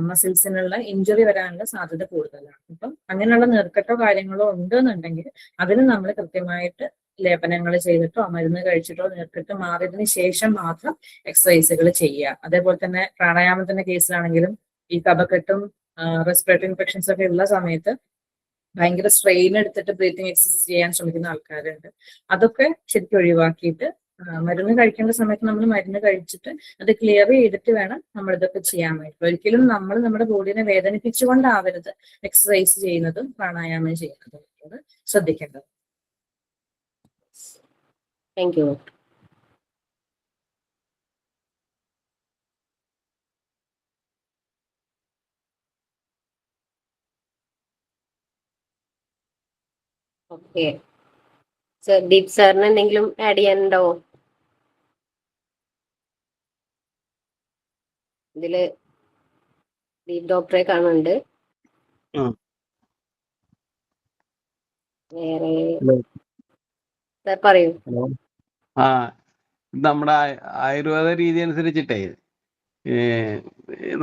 മസിൽസിനുള്ള ഇഞ്ചുറി വരാനുള്ള സാധ്യത കൂടുതലാണ്. അപ്പം അങ്ങനെയുള്ള നീർക്കെട്ടോ കാര്യങ്ങളോ ഉണ്ടെന്നുണ്ടെങ്കിൽ അതിന് നമ്മൾ കൃത്യമായിട്ട് ലേപനങ്ങൾ ചെയ്തിട്ടോ മരുന്ന് കഴിച്ചിട്ടോ നീർക്കെട്ട് മാറിയതിന് ശേഷം മാത്രം എക്സസൈസുകൾ ചെയ്യുക. അതേപോലെ തന്നെ പ്രാണായാമത്തിന്റെ കേസിലാണെങ്കിലും ഈ കഫക്കെട്ടും റെസ്പിറേറ്ററി ഇൻഫെക്ഷൻസ് ഒക്കെ ഉള്ള സമയത്ത് ഭയങ്കര സ്ട്രെയിൻ എടുത്തിട്ട് ബ്രീത്തിങ് എക്സസൈസ് ചെയ്യാൻ ശ്രമിക്കുന്ന ആൾക്കാരുണ്ട്. അതൊക്കെ ശരിക്കും ഒഴിവാക്കിയിട്ട് മരുന്ന് കഴിക്കേണ്ട സമയത്ത് നമ്മൾ മരുന്ന് കഴിച്ചിട്ട് അത് ക്ലിയർ ചെയ്തിട്ട് വേണം നമ്മൾ ഇതൊക്കെ ചെയ്യാൻ വേണ്ടി. ഒരിക്കലും നമ്മൾ നമ്മുടെ ബോഡിനെ വേദനിപ്പിച്ചുകൊണ്ടാവരുത് എക്സസൈസ് ചെയ്യുന്നതും പ്രാണായാമം ചെയ്യുന്നതും. അത് ശ്രദ്ധിക്കേണ്ടത്. Thank you. ഓക്കെ, ദീപ് സാറിന് എന്തെങ്കിലും ആഡ് ചെയ്യാനുണ്ടോ? ഇതില് ദീപ് ഡോക്ടറെ കാണുന്നുണ്ട്. വേറെ സാർ പറയൂ. നമ്മുടെ ആയുർവേദ രീതി അനുസരിച്ചിട്ടേ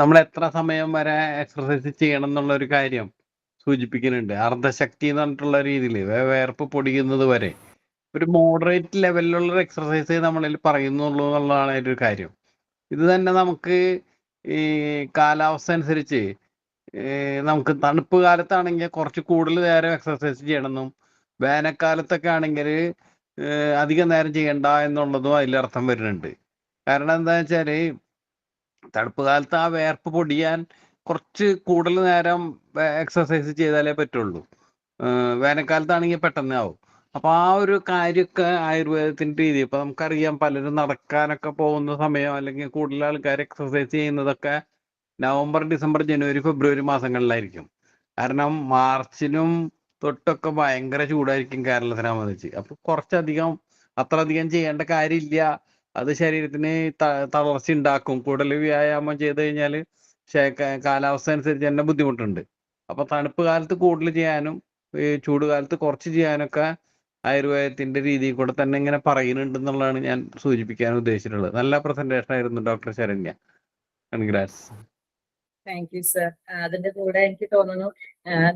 നമ്മൾ എത്ര സമയം വരെ എക്സർസൈസ് ചെയ്യണം എന്നുള്ള ഒരു കാര്യം സൂചിപ്പിക്കുന്നുണ്ട്. അർദ്ധശക്തി എന്ന് പറഞ്ഞിട്ടുള്ള രീതിയിൽ വേർപ്പ് പൊടിയുന്നത് വരെ ഒരു മോഡറേറ്റ് ലെവലിലുള്ള എക്സർസൈസ് നമ്മളിൽ പറയുന്നുള്ളൂ എന്നുള്ളതാണ് അതിൻ്റെ ഒരു കാര്യം. ഇത് തന്നെ നമുക്ക് ഈ കാലാവസ്ഥ അനുസരിച്ച് നമുക്ക് തണുപ്പ് കാലത്താണെങ്കിൽ കുറച്ച് കൂടുതൽ നേരം എക്സർസൈസ് ചെയ്യണമെന്നും വേനൽക്കാലത്തൊക്കെ ആണെങ്കിൽ അധികം നേരം ചെയ്യണ്ട എന്നുള്ളതും അതിലർത്ഥം വരുന്നുണ്ട്. കാരണം എന്താ വെച്ചാൽ തണുപ്പ് കാലത്ത് ആ വേർപ്പ് പൊടിയാൻ കുറച്ച് കൂടുതൽ നേരം എക്സർസൈസ് ചെയ്താലേ പറ്റുള്ളൂ. വേനൽക്കാലത്താണെങ്കിൽ പെട്ടെന്നാവും. അപ്പൊ ആ ഒരു കാര്യമൊക്കെ ആയുർവേദത്തിന്റെ രീതി ഇപ്പൊ നമുക്കറിയാം, പലരും നടക്കാനൊക്കെ പോകുന്ന സമയം അല്ലെങ്കിൽ കൂടുതൽ ആൾക്കാർ എക്സർസൈസ് ചെയ്യുന്നതൊക്കെ നവംബർ, ഡിസംബർ, ജനുവരി, ഫെബ്രുവരി മാസങ്ങളിലായിരിക്കും. കാരണം മാർച്ചിനും തൊട്ടൊക്കെ ഭയങ്കര ചൂടായിരിക്കും കേരളത്തിനെ സംബന്ധിച്ച്. അപ്പൊ കുറച്ചധികം അത്രയധികം ചെയ്യേണ്ട കാര്യമില്ല. അത് ശരീരത്തിന് തളർച്ച ഉണ്ടാക്കും. കൂടുതൽ വ്യായാമം ചെയ്ത് കഴിഞ്ഞാൽ കാലാവസ്ഥ അനുസരിച്ച് തന്നെ ബുദ്ധിമുട്ടുണ്ട്. അപ്പൊ തണുപ്പ് കാലത്ത് കൂടുതൽ ചെയ്യാനും ചൂട് കാലത്ത് കുറച്ച് ചെയ്യാനൊക്കെ ആയുർവേദത്തിന്റെ രീതിയിൽ കൂടെ തന്നെ ഇങ്ങനെ പറയുന്നുണ്ട് എന്നുള്ളതാണ് ഞാൻ സൂചിപ്പിക്കാൻ ഉദ്ദേശിച്ചിട്ടുള്ളത്. നല്ല പ്രസന്റേഷൻ ആയിരുന്നു doctor Saranya. Congrats. Thank you sir. അതിന്റെ കൂടെ എനിക്ക് തോന്നുന്നു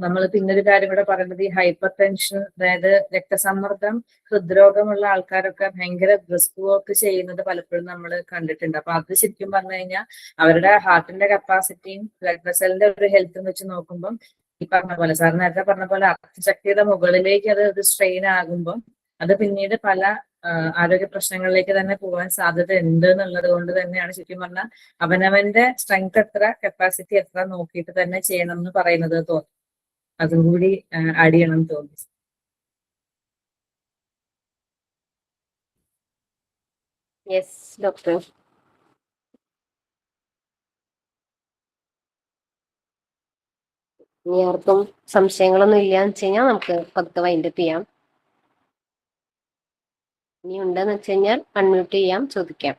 നമ്മൾ പിന്നൊരു കാര്യം കൂടെ പറയുന്നത് ഈ ഹൈപ്പർ ടെൻഷൻ, അതായത് രക്തസമ്മർദ്ദം, ഹൃദ്രോഗമുള്ള ആൾക്കാരൊക്കെ ഭയങ്കര റിസ്ക് വർക്ക് ചെയ്യുന്നത് പലപ്പോഴും നമ്മൾ കണ്ടിട്ടുണ്ട്. അപ്പൊ അത് ശരിക്കും പറഞ്ഞു കഴിഞ്ഞാൽ അവരുടെ ഹാർട്ടിന്റെ കപ്പാസിറ്റിയും ബ്ലഡ് വെസലിന്റെ ഒരു ഹെൽത്തും വെച്ച് നോക്കുമ്പോൾ ഈ പറഞ്ഞ പോലെ, സാർ നേരത്തെ പറഞ്ഞ പോലെ അർത്ഥശക്തിയുടെ മുകളിലേക്ക് അത് സ്ട്രെയിൻ ആകുമ്പോൾ അത് പിന്നീട് പല ആരോഗ്യ പ്രശ്നങ്ങളിലേക്ക് തന്നെ പോകാൻ സാധ്യത ഉണ്ട് എന്നുള്ളത് കൊണ്ട് തന്നെയാണ് ശരിക്കും പറഞ്ഞാൽ അവനവന്റെ സ്ട്രെങ്ത് എത്ര, കപ്പാസിറ്റി എത്ര നോക്കിയിട്ട് തന്നെ ചെയ്യണം എന്ന് പറയുന്നത് തോന്നുന്നു. അതും കൂടി ആഡ് ചെയ്യണം എന്ന് തോന്നുന്നു. Yes doctor. ഇനി ആർക്കും സംശയങ്ങളൊന്നും ഇല്ലാന്ന് വെച്ച് കഴിഞ്ഞാൽ നമുക്ക് പതുക്കെ വൈൻഡപ്പ് ചെയ്യാം. ഇനി ഉണ്ടെന്ന് വെച്ച് കഴിഞ്ഞാൽ അൺമ്യൂട്ട് ചെയ്യാം, ചോദിക്കാം.